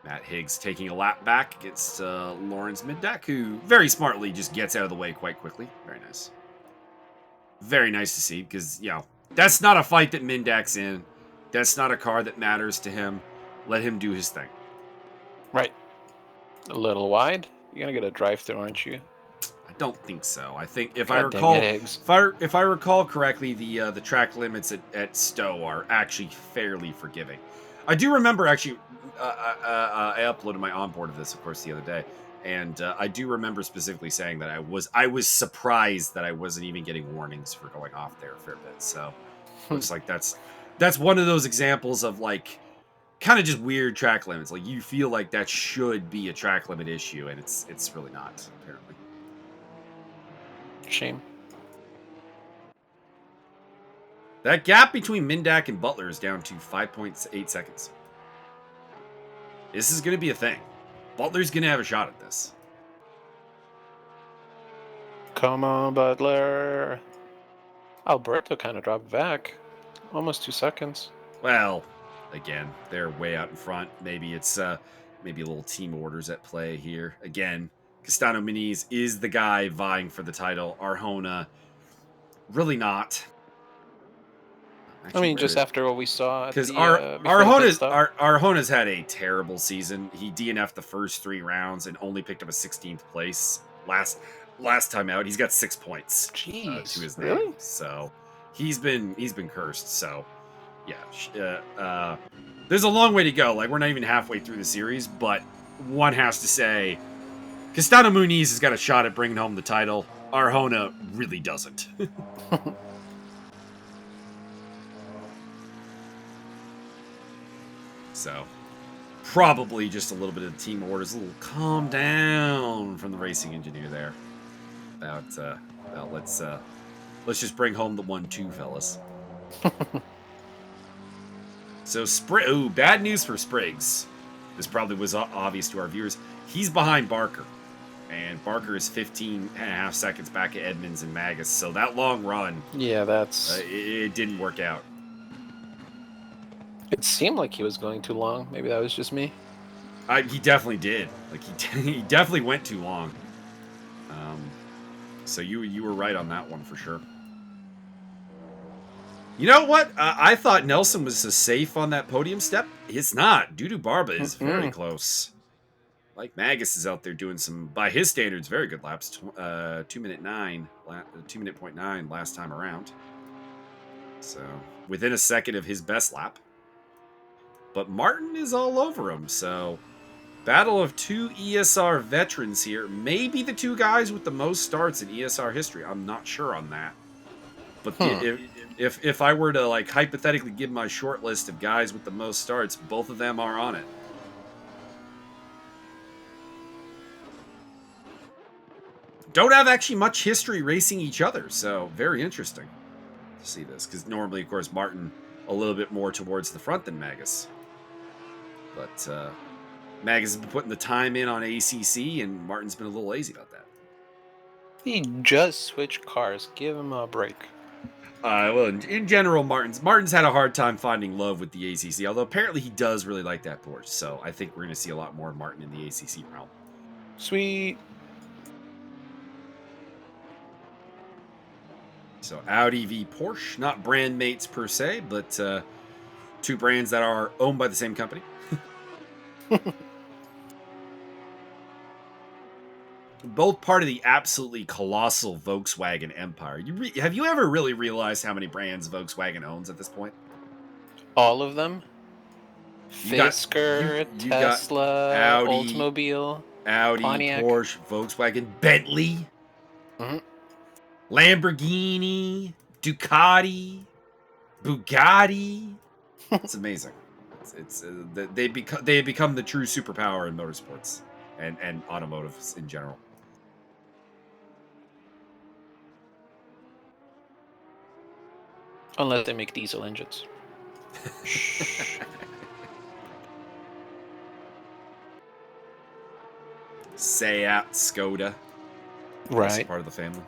Matt Higgs taking a lap back against Lawrence Mindak, who very smartly just gets out of the way quite quickly. Very nice. Very nice to see, because, that's not a fight that Mindak's in. That's not a car that matters to him. Let him do his thing. Right. A little wide. You're gonna get a drive-through, aren't you? I don't think so. I think if God if I recall correctly, the track limits at Stowe are actually fairly forgiving. I do remember actually. I uploaded my onboard of this, of course, the other day, and I do remember specifically saying that I was surprised that I wasn't even getting warnings for going off there a fair bit. So looks like that's one of those examples of like kind of just weird track limits. Like you feel like that should be a track limit issue, and it's really not apparently. Shame. That gap between Mindak and Butler is down to 5.8 seconds. This is going to be a thing. Butler's going to have a shot at this. Come on, Butler. Alberto kind of dropped back. Almost 2 seconds. Well, again, they're way out in front. Maybe it's maybe a little team orders at play here. Again, Castano Muniz is the guy vying for the title. Arjona, really not. Actually, I mean, just after what we saw, because Arjona's had a terrible season. He DNF'd the first 3 rounds and only picked up a 16th place last time out. He's got 6 points to his name. Really? So he's been cursed. So yeah, there's a long way to go. Like we're not even halfway through the series, but one has to say, Castano Muniz has got a shot at bringing home the title. Arjona really doesn't. So, probably just a little bit of team orders, a little calm down from the racing engineer there. About let's just bring home the 1-2, fellas. So, bad news for Spriggs. This probably was obvious to our viewers. He's behind Barker, and Barker is 15.5 seconds back at Edmonds and Magas. So that long run, yeah, that's it didn't work out. It seemed like he was going too long. Maybe that was just me. He definitely did. Like he definitely went too long. So you were right on that one for sure. You know what? I thought Nelson was safe on that podium step. It's not. Dudu Barba is very close. Like Magas is out there doing some, by his standards, very good laps. 2:09 last time around. So within a second of his best lap. But Martin is all over him, so battle of 2 ESR veterans here. Maybe the 2 guys with the most starts in ESR history. I'm not sure on that. But if I were to like hypothetically give my short list of guys with the most starts, both of them are on it. Don't have actually much history racing each other, so very interesting to see this. Because normally, of course, Martin a little bit more towards the front than Magas. But Magas has been putting the time in on ACC, and Martin's been a little lazy about that. He just switched cars. Give him a break. Well, in general, Martin's had a hard time finding love with the ACC, although apparently he does really like that Porsche. So I think we're going to see a lot more of Martin in the ACC realm. Sweet. So Audi v Porsche, not brand mates per se, but 2 brands that are owned by the same company. Both part of the absolutely colossal Volkswagen empire. Have you ever really realized how many brands Volkswagen owns at this point? All of them? Fisker, you Tesla, Audi, Oldsmobile, Audi, Pontiac. Porsche, Volkswagen, Bentley, Lamborghini, Ducati, Bugatti. It's amazing. They become the true superpower in motorsports and automotive in general. Unless they make diesel engines. Seat Skoda. Also part of the family.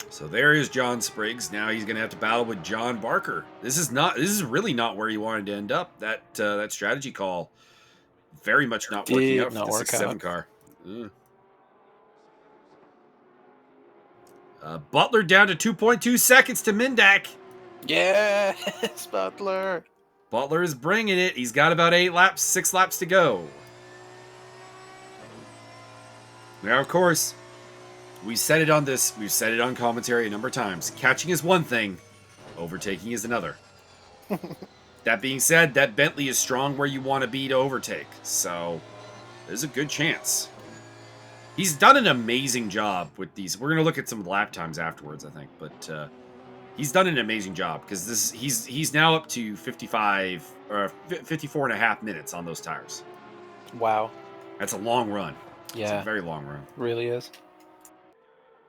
So there is John Spriggs. Now he's going to have to battle with John Barker. This is really not where you wanted to end up. That strategy call very much not working out for the 6-7 car. Butler down to 2.2 seconds to Mindak. Yes, Butler. Butler is bringing it. He's got about 6 laps to go. Now, of course, we've said it on commentary a number of times. Catching is one thing, overtaking is another. That being said, that Bentley is strong where you want to be to overtake, so there's a good chance. He's done an amazing job with these. We're going to look at some lap times afterwards, I think, but he's done an amazing job because he's now up to 54 and a half minutes on those tires. Wow. That's a long run. Yeah. It's a very long run. Really is.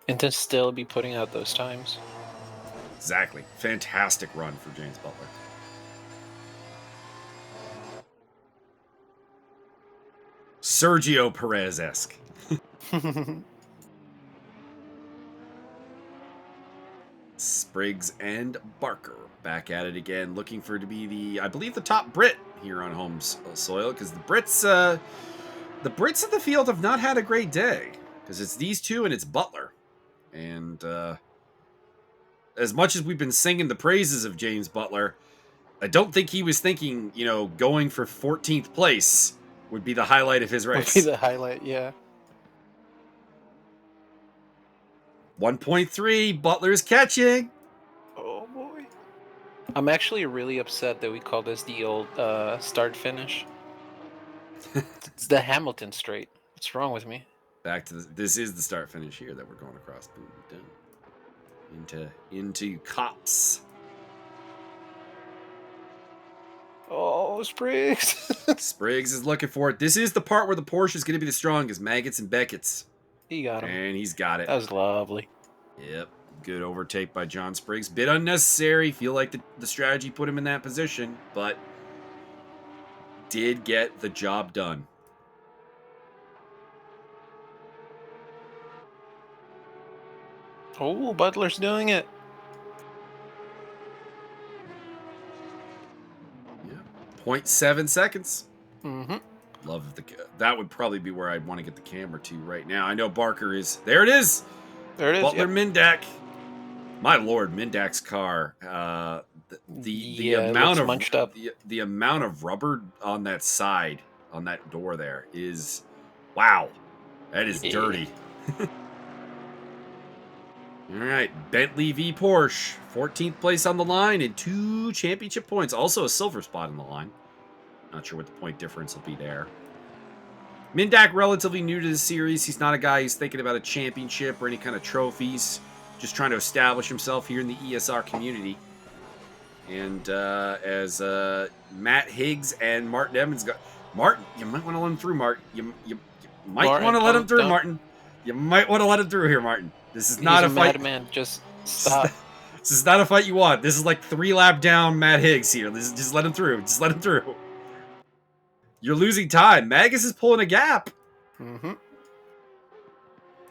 And to still be putting out those times. Exactly. Fantastic run for James Butler. Sergio Perez-esque. Spriggs and Barker back at it again, looking for to be I believe the top Brit here on home soil, because the Brits in the field have not had a great day, because it's these two and it's Butler. And as much as we've been singing the praises of James Butler, I don't think he was thinking, going for 14th place would be the highlight of his race. Would be the highlight, yeah. 1.3, Butler's catching. Oh boy. I'm actually really upset that we call this the old start-finish. It's the Hamilton straight. What's wrong with me? Back to this is the start-finish here that we're going across. Boom, down. Into Cops. Oh, Spriggs. Spriggs is looking for it. This is the part where the Porsche is going to be the strongest. Maggots and Beckett's. He got him. And he's got it. That was lovely. Yep. Good overtake by John Spriggs. Bit unnecessary. Feel like the strategy put him in that position, but did get the job done. Oh, Butler's doing it. Yeah. 0.7 seconds. Mm-hmm. Love that would probably be where I'd want to get the camera to right now. I know Barker is. There it is. There it is. Butler, yep. Mindak. My lord, Mindak's car. The amount of munched up. The amount of rubber on that side, on that door there is, wow. That is dirty. All right, Bentley v Porsche, 14th place on the line and 2 championship points. Also a silver spot in the line. Not sure what the point difference will be there. Mindak, relatively new to the series. He's not a guy who's thinking about a championship or any kind of trophies. Just trying to establish himself here in the ESR community. And as Matt Higgs and Martin Evans go... Martin, you might want to let him through, Martin. You might want to let him through, Martin. You might want to let him through here, Martin. This is not a fight. Madman, just stop. This is not a fight you want. This is like 3 lap down Matt Higgs here. Just let him through. Just let him through. You're losing time. Magas is pulling a gap. Mm-hmm.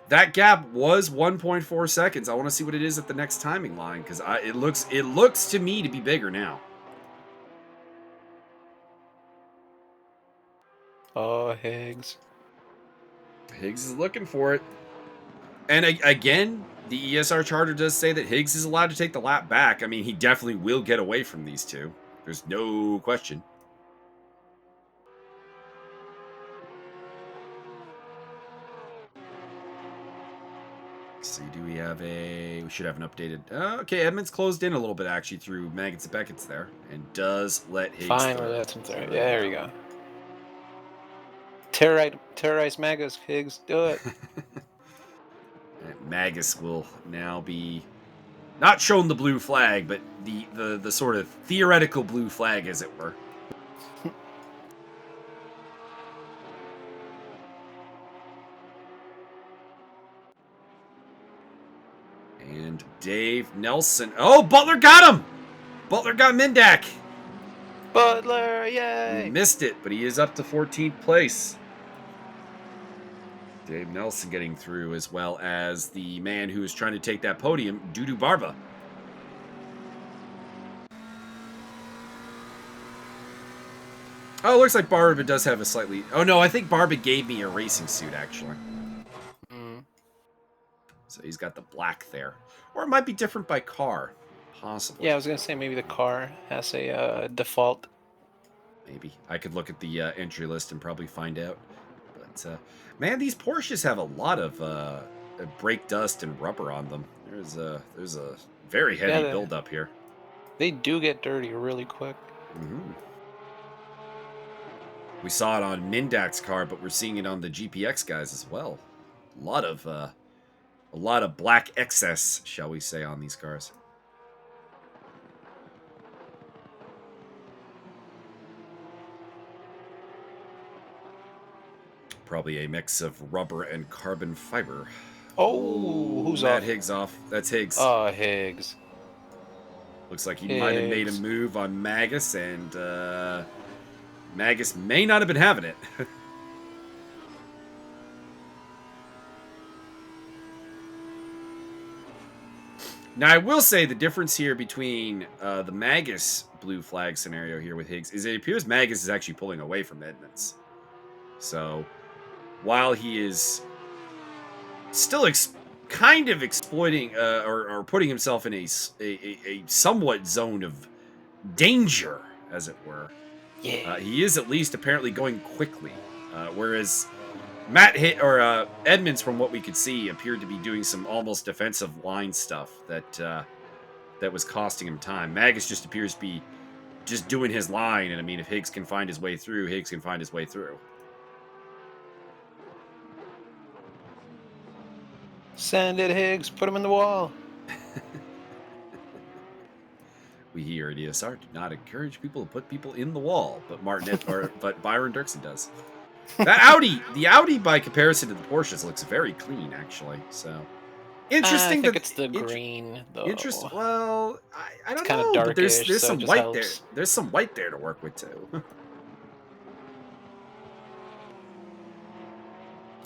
That gap was 1.4 seconds. I want to see what it is at the next timing line, because it looks to me to be bigger now. Oh, Higgs. Higgs is looking for it. And again, the ESR charter does say that Higgs is allowed to take the lap back. I mean, he definitely will get away from these two. There's no question. Let's see, do we have we should have an updated... okay, Edmonds closed in a little bit, actually, through Maggots and Beckett's there. And does let Higgs... Finally, that's him there. Yeah, there you go. Terrorize Magas, Higgs. Do it. Magas will now be not shown the blue flag, but the sort of theoretical blue flag, as it were. And Dave Nelson. Oh, Butler got him! Butler got Mindak. Butler, yay! Missed it, but he is up to 14th place. Dave Nelson getting through, as well as the man who is trying to take that podium, Dudu Barba. Oh, it looks like Barba does have a slightly... Oh, no, I think Barba gave me a racing suit, actually. So he's got the black there. Or it might be different by car. Possibly. Yeah, I was going to say maybe the car has a default. Maybe. I could look at the entry list and probably find out. But, man, these Porsches have a lot of brake dust and rubber on them. There's a very heavy buildup here. They do get dirty really quick. Mm-hmm. We saw it on Mindak's car, but we're seeing it on the GPX guys as well. A lot of black excess, shall we say, on these cars. Probably a mix of rubber and carbon fiber. Oh, who's Matt off? Higgs off. That's Higgs. Oh, Higgs. Looks like he might have made a move on Magas, and Magas may not have been having it. Now, I will say the difference here between the Magas blue flag scenario here with Higgs is it appears Magas is actually pulling away from Edmonds. So, while he is still kind of exploiting or putting himself in a somewhat zone of danger, as it were, he is at least apparently going quickly. Whereas Edmonds, from what we could see, appeared to be doing some almost defensive line stuff that was costing him time. Magas just appears to be just doing his line, and I mean, if Higgs can find his way through, Higgs can find his way through. Send it, Higgs. Put him in the wall. We here at ESR do not encourage people to put people in the wall, but but Byron Dirksen does. The Audi by comparison to the Porsches looks very clean, actually. So interesting. I think it's the green, though. Interesting. Well, I don't know. But there's some white there. There's some white there to work with too.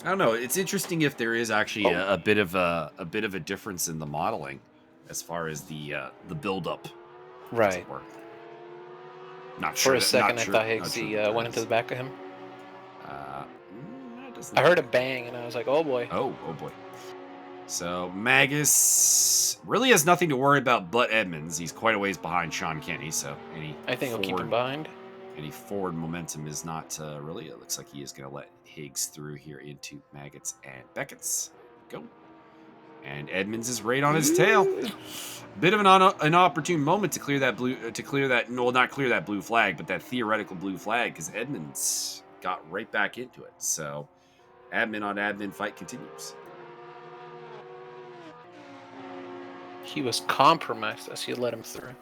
I don't know. It's interesting if there is actually a bit of a difference in the modeling as far as the build-up. Right. Not sure. For a second, I thought Higgsy went into the back of him. I heard a bang, and I was like, "Oh boy!" Oh boy! So Magas really has nothing to worry about, but Edmonds. He's quite a ways behind Sean Kenny, so I think he'll keep him behind. Any forward momentum is not really. It looks like he is going to let Higgs through here into Maggotts and Beckett's. Go. And Edmonds is right on his tail. Bit of an opportune moment to clear that not clear that blue flag, but that theoretical blue flag, because Edmonds got right back into it. So, admin on admin fight continues. He was compromised as he let him through.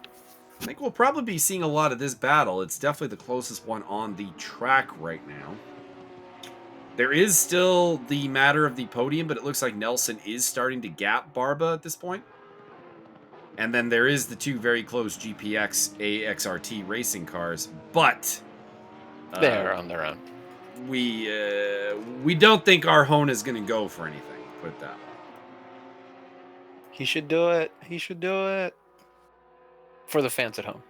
I think we'll probably be seeing a lot of this battle. It's definitely the closest one on the track right now. There is still the matter of the podium, but it looks like Nelson is starting to gap Barba at this point. And then there is the two very close GPX AXRT racing cars, but they're on their own. We don't think Arjona is going to go for anything. Put it that way. He should do it. He should do it. For the fans at home.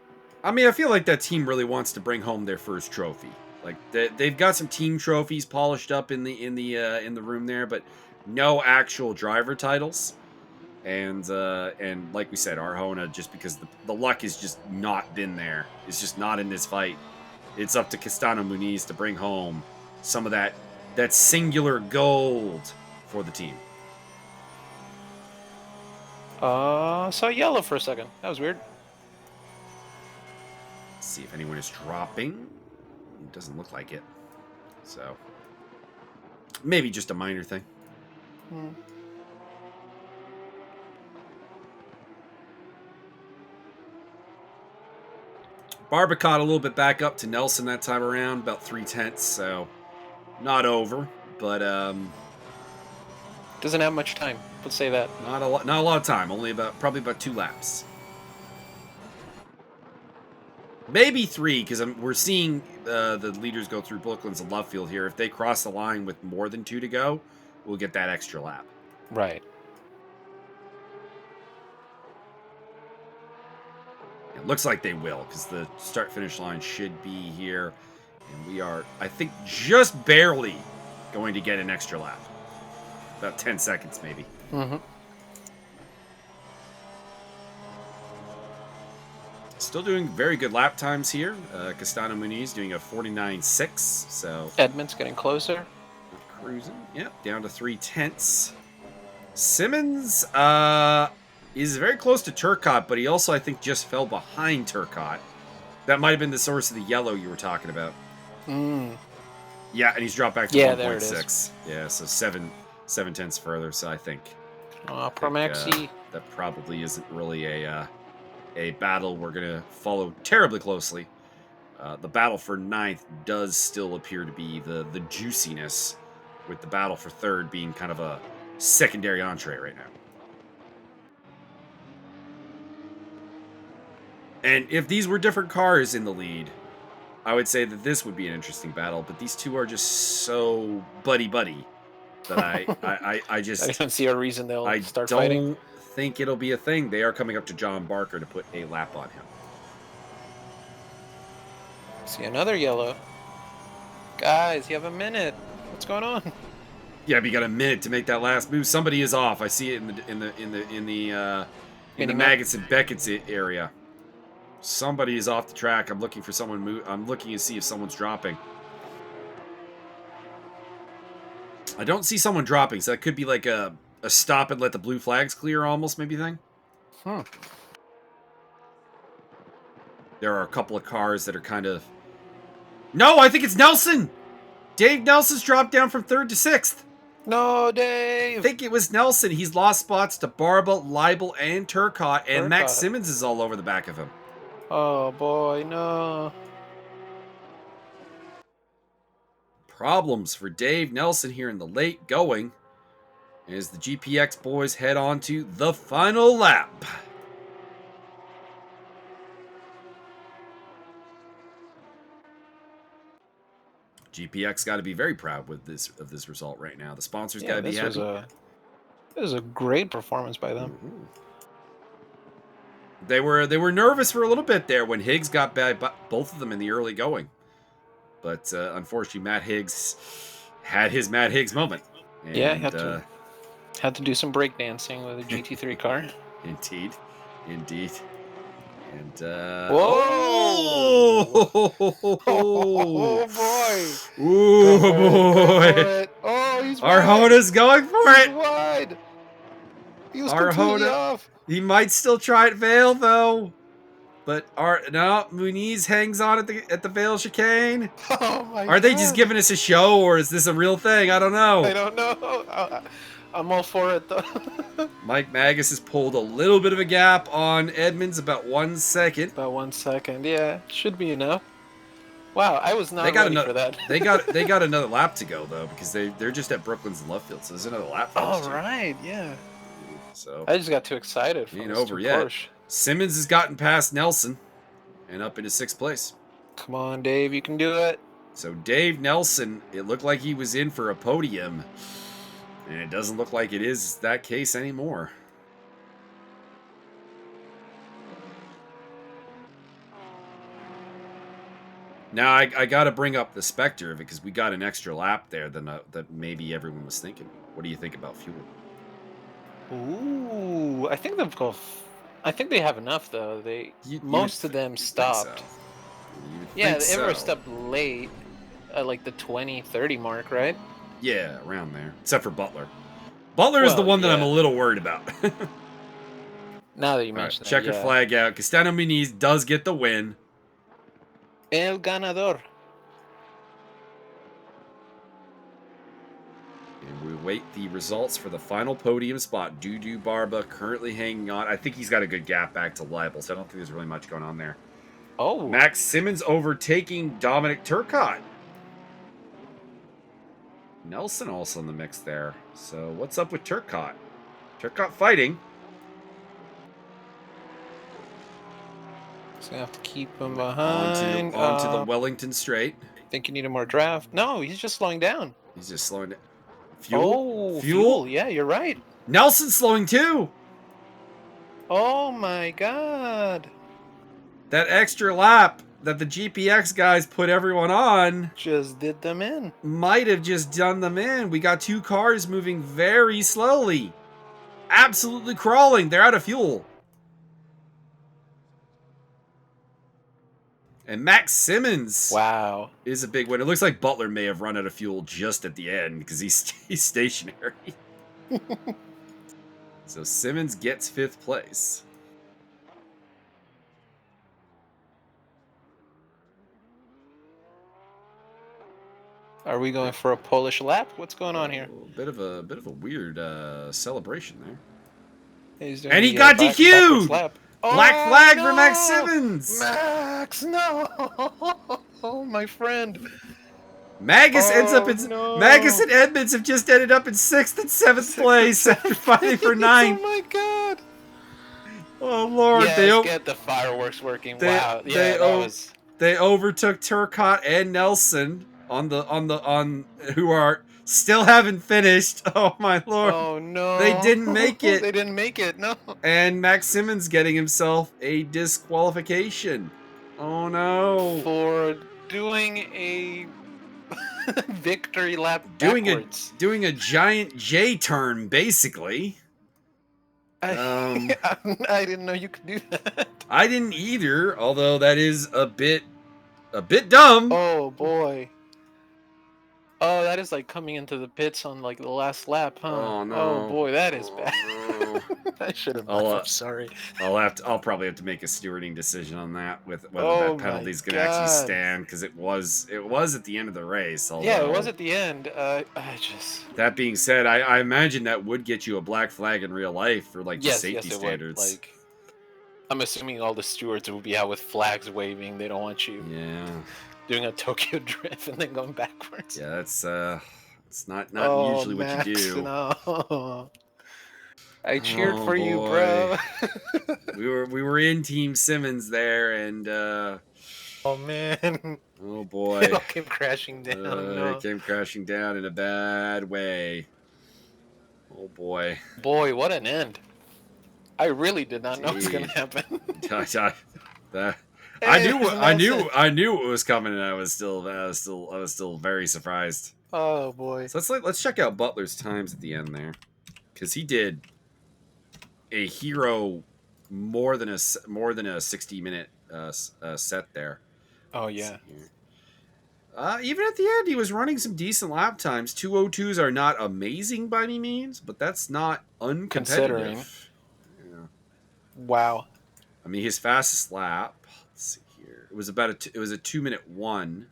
I mean, I feel like that team really wants to bring home their first trophy. Like they've got some team trophies polished up in the room there, but no actual driver titles. And like we said, Arjona, just because the luck has just not been there. It's just not in this fight. It's up to Castano Muniz to bring home some of that singular gold for the team. Saw yellow for a second. That was weird. Let's see if anyone is dropping. It doesn't look like it. So, maybe just a minor thing. Barba caught a little bit back up to Nelson that time around, about 3/10, so not over, but doesn't have much time. Let's say that. Not a lot of time. Only probably about 2 laps. Maybe 3, because we're seeing the leaders go through Brooklands and Lovefield here. If they cross the line with more than 2 to go, we'll get that extra lap. Right. It looks like they will, because the start-finish line should be here. And we are, I think, just barely going to get an extra lap. About 10 seconds, maybe. Mm-hmm. Still doing very good lap times here. Castano Muniz doing a 49.6, so... Edmund's getting closer. Cruising, yep, down to 3/10. Simmons is very close to Turcotte, but he also, I think, just fell behind Turcotte. That might have been the source of the yellow you were talking about. Mm. Yeah, and he's dropped back to 1.6. Yeah, so 7/10 further, so I think... Promaxi. That probably isn't really a battle we're going to follow terribly closely. The battle for 9th does still appear to be the juiciness, with the battle for 3rd being kind of a secondary entree right now. And if these were different cars in the lead, I would say that this would be an interesting battle, but these two are just so buddy-buddy that I just... I don't see a reason they'll start fighting. I don't think it'll be a thing. They are coming up to John Barker to put a lap on him. See another yellow. Guys, you have a minute. What's going on? Yeah, but you got a minute to make that last move. Somebody is off. I see it in the Magas and Beckett's area. Somebody is off the track. I'm looking for someone. I'm looking to see if someone's dropping. I don't see someone dropping, so that could be like a stop and let the blue flags clear almost maybe thing. There are a couple of cars that are kind of... No, I think it's Nelson! Dave Nelson's dropped down from 3rd to 6th. No, Dave! I think it was Nelson. He's lost spots to Barba, Leibel, and Turcotte, and Max Simmons is all over the back of him. Oh, boy, no. Problems for Dave Nelson here in the late going as the GPX boys head on to the final lap. GPX got to be very proud with this result right now. The sponsors got to be happy. It was a great performance by them. Mm-hmm. They were nervous for a little bit there when Higgs got bad, both of them in the early going. But unfortunately, Matt Higgs had his Matt Higgs moment. And, yeah, had to do some breakdancing with a GT3 car. Indeed. And oh boy! Ooh boy! Oh, he's Arjona's going for it. He's wide. He was completely off. He might still try at Vale though, but no, Muniz hangs on at the Vale chicane. Oh my! Are they just giving us a show, or is this a real thing? I don't know. I don't know. I'm all for it though. Mike Magas has pulled a little bit of a gap on Edmonds, about 1 second. About 1 second, yeah, should be enough. Wow, I was not ready for that. they got another lap to go though, because they're just at Brooklands and Lovefield, so there's another lap. All right, yeah. So I just got too excited. Ain't over yet. Porsche. Simmons has gotten past Nelson and up into 6th place. Come on, Dave, you can do it. So Dave Nelson, it looked like he was in for a podium, and it doesn't look like it is that case anymore. Now I got to bring up the Spectre because we got an extra lap there that maybe everyone was thinking. What do you think about fuel? Ooh, I think they have enough though. Most of them stopped. So. Yeah, they ever stopped late, at like the 20-30 mark, right? Yeah, around there. Except for Butler. Butler is the one that I'm a little worried about. Now that you mention that, checkered flag out. Castano Muniz does get the win. El ganador. And we wait the results for the final podium spot. Dudu Barba currently hanging on. I think he's got a good gap back to Leibel, so I don't think there's really much going on there. Oh. Max Simmons overtaking Dominic Turcotte. Nelson also in the mix there. So what's up with Turcotte? Turcotte fighting. So I have to keep him onto behind. the Wellington Straight. Think you need a more draft? No, he's just slowing down. He's just slowing down. Fuel? Oh, Fuel? Yeah, you're right. Nelson's slowing too. Oh my god. That extra lap that the GPX guys put everyone on Just did them in. might have just done them in. We got 2 cars moving very slowly. Absolutely crawling. They're out of fuel. And Max Simmons is a big win. It looks like Butler may have run out of fuel just at the end because he's stationary. So Simmons gets 5th place. Are we going for a Polish lap? What's going on here? A bit of a weird celebration there. And he got DQ'd. Black flag for Max Simmons. Max, no! Oh, my friend. Magas ends up in Magas and Edmonds have just ended up in 6th and 7th place after fighting for 9th. Oh my god! Oh Lord! Yes, get the fireworks working. Wow! Yeah, they overtook Turcotte and Nelson on who are still haven't finished. Oh my Lord! Oh no! They didn't make it. They didn't make it. No. And Max Simmons getting himself a disqualification. Oh no! For doing a victory lap backwards. Doing a giant J turn, basically. I didn't know you could do that. I didn't either, although that is a bit dumb. Oh boy. Oh, that is like coming into the pits on like the last lap, huh? Oh no. Oh boy, that is bad. No. I should have. I'm sorry. I'll probably have to make a stewarding decision on that with whether that penalty's going to actually stand, because it was at the end of the race. Although, yeah, it was at the end. That being said, I imagine that would get you a black flag in real life for like safety standards. Would. Like, I'm assuming all the stewards would be out with flags waving. They don't want you. Yeah. Doing a Tokyo drift and then going backwards. Yeah, that's it's not usually what Max, you do. No. I cheered for you, bro. we were in Team Simmons there, and oh man. Oh boy. It all came crashing down. No. It came crashing down in a bad way. Oh boy. Boy, what an end. I really did not know it was gonna happen. I knew it was coming, and I was still very surprised. Oh boy! So let's check out Butler's times at the end there, because he did a hero more than a 60-minute set there. Oh yeah. Even at the end, he was running some decent lap times. 2:02s are not amazing by any means, but that's not uncompetitive. Considering. Yeah. Wow. I mean, his fastest lap. Let's see here. It was a 2-minute 1.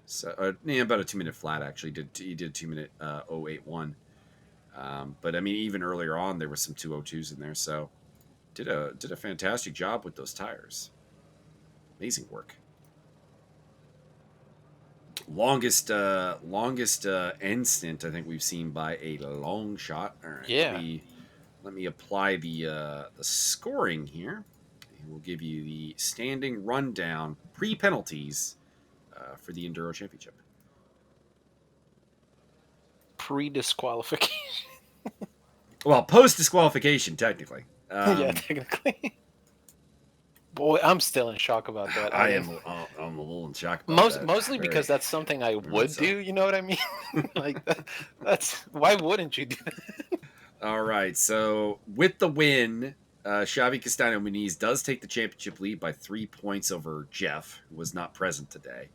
So about a 2-minute flat actually. He did 2-minute 081. But I mean, even earlier on, there were some 2:02s in there. So did a fantastic job with those tires. Amazing work. Longest end stint I think we've seen by a long shot. All right. Yeah. Let me apply the scoring here. We'll give you the standing rundown pre-penalties for the Enduro Championship. Pre-disqualification. Well, post-disqualification, technically. Yeah, technically. Boy, I'm still in shock about that. I'm a little in shock about that. Mostly because that's something I would do, you know what I mean? Like, that's... Why wouldn't you do that? All right, so with the win... Xavi Castaño Muniz does take the championship lead by 3 points over Jeff, who was not present today.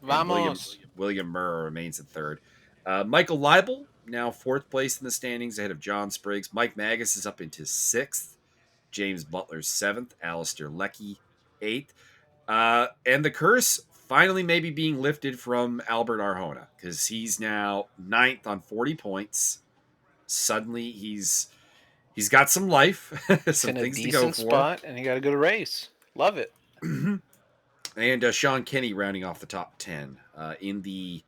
Vamos. William Murr remains in third. Michael Leibel, now 4th place in the standings ahead of John Spriggs. Mike Magas is up into 6th. James Butler 7th. Alistair Leckie 8th. And the curse finally maybe being lifted from Albert Arjona, because he's now 9th on 40 points. Suddenly he's got some life, some things to go for. Spot, and he got a good race. Love it. And Sean Kenny rounding off the top 10. In the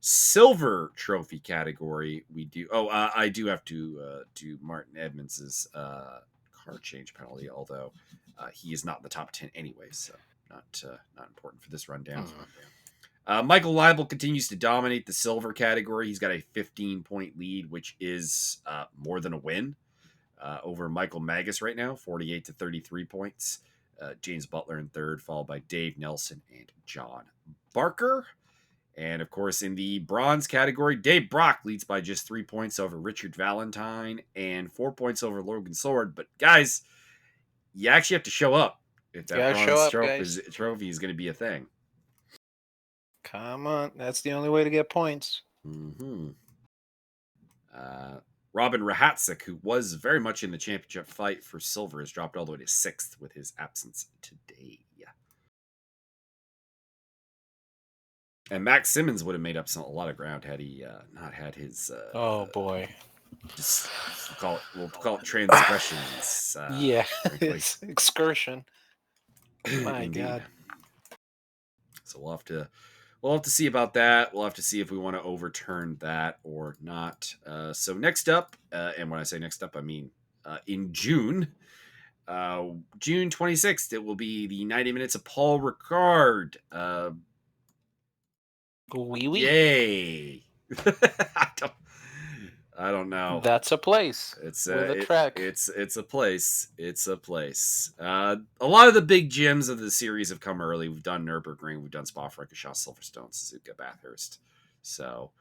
silver trophy category, we do... I do have to do Martin Edmonds' car change penalty, although he is not in the top 10 anyway. So not important for this rundown. Michael Leibel continues to dominate the silver category. He's got a 15-point lead, which is more than a win over Michael Magas right now, 48 to 33 points. James Butler in third, followed by Dave Nelson and John Barker. And of course, in the bronze category, Dave Brock leads by just 3 points over Richard Valentine and 4 points over Logan Sword. But guys, you actually have to show up if that bronze trophy is going to be a thing. Come on, that's the only way to get points. Mm-hmm. Robin Rahatsik, who was very much in the championship fight for silver, has dropped all the way to 6th with his absence today. And Max Simmons would have made up a lot of ground had he not had his. Oh boy! We'll call it transgressions. It's excursion. My Indeed. God. So we'll have to see about that. We'll have to see if we want to overturn that or not. So next up, and when I say next up, I mean in June. June 26th, it will be the 90 minutes of Paul Ricard. Yay! I don't know. That's a place. It's with a track. It's a place. It's a place. A lot of the big gyms of the series have come early. We've done Nürburgring, we've done Spa-Francorchamps, Silverstone, Suzuka, Bathurst. So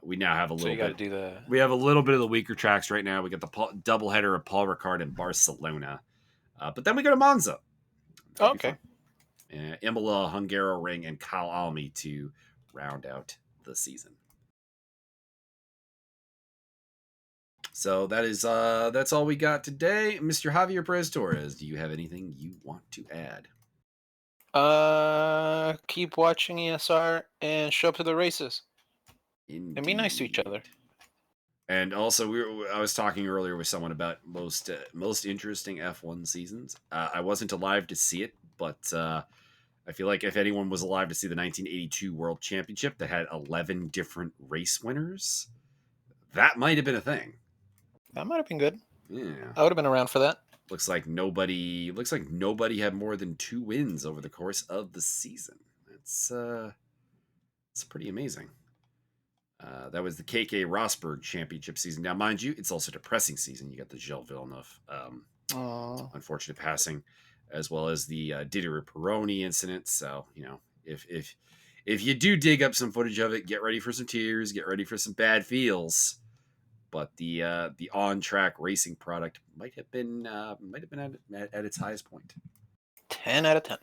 we now have a little bit. We have a little bit of the weaker tracks right now. We got the doubleheader of Paul Ricard in Barcelona, but then we go to Monza. Okay. Imola, Hungaroring, and Kyle Almy to round out the season. So that's all we got today. Mr. Javier Perez Torres, do you have anything you want to add? Keep watching ESR and show up to the races. Indeed. And be nice to each other. And also, I was talking earlier with someone about most interesting F1 seasons. I wasn't alive to see it, but I feel like if anyone was alive to see the 1982 World Championship that had 11 different race winners, that might have been a thing. That might have been good. Yeah, I would have been around for that. Looks like nobody had more than 2 wins over the course of the season. It's pretty amazing. That was the KK Rosberg Championship season. Now, mind you, it's also a depressing season. You got the Gilles Villeneuve unfortunate passing, as well as the Didier Pironi incident. So, if you do dig up some footage of it, get ready for some tears, get ready for some bad feels. But the on-track racing product might have been at its highest point. 10 out of 10.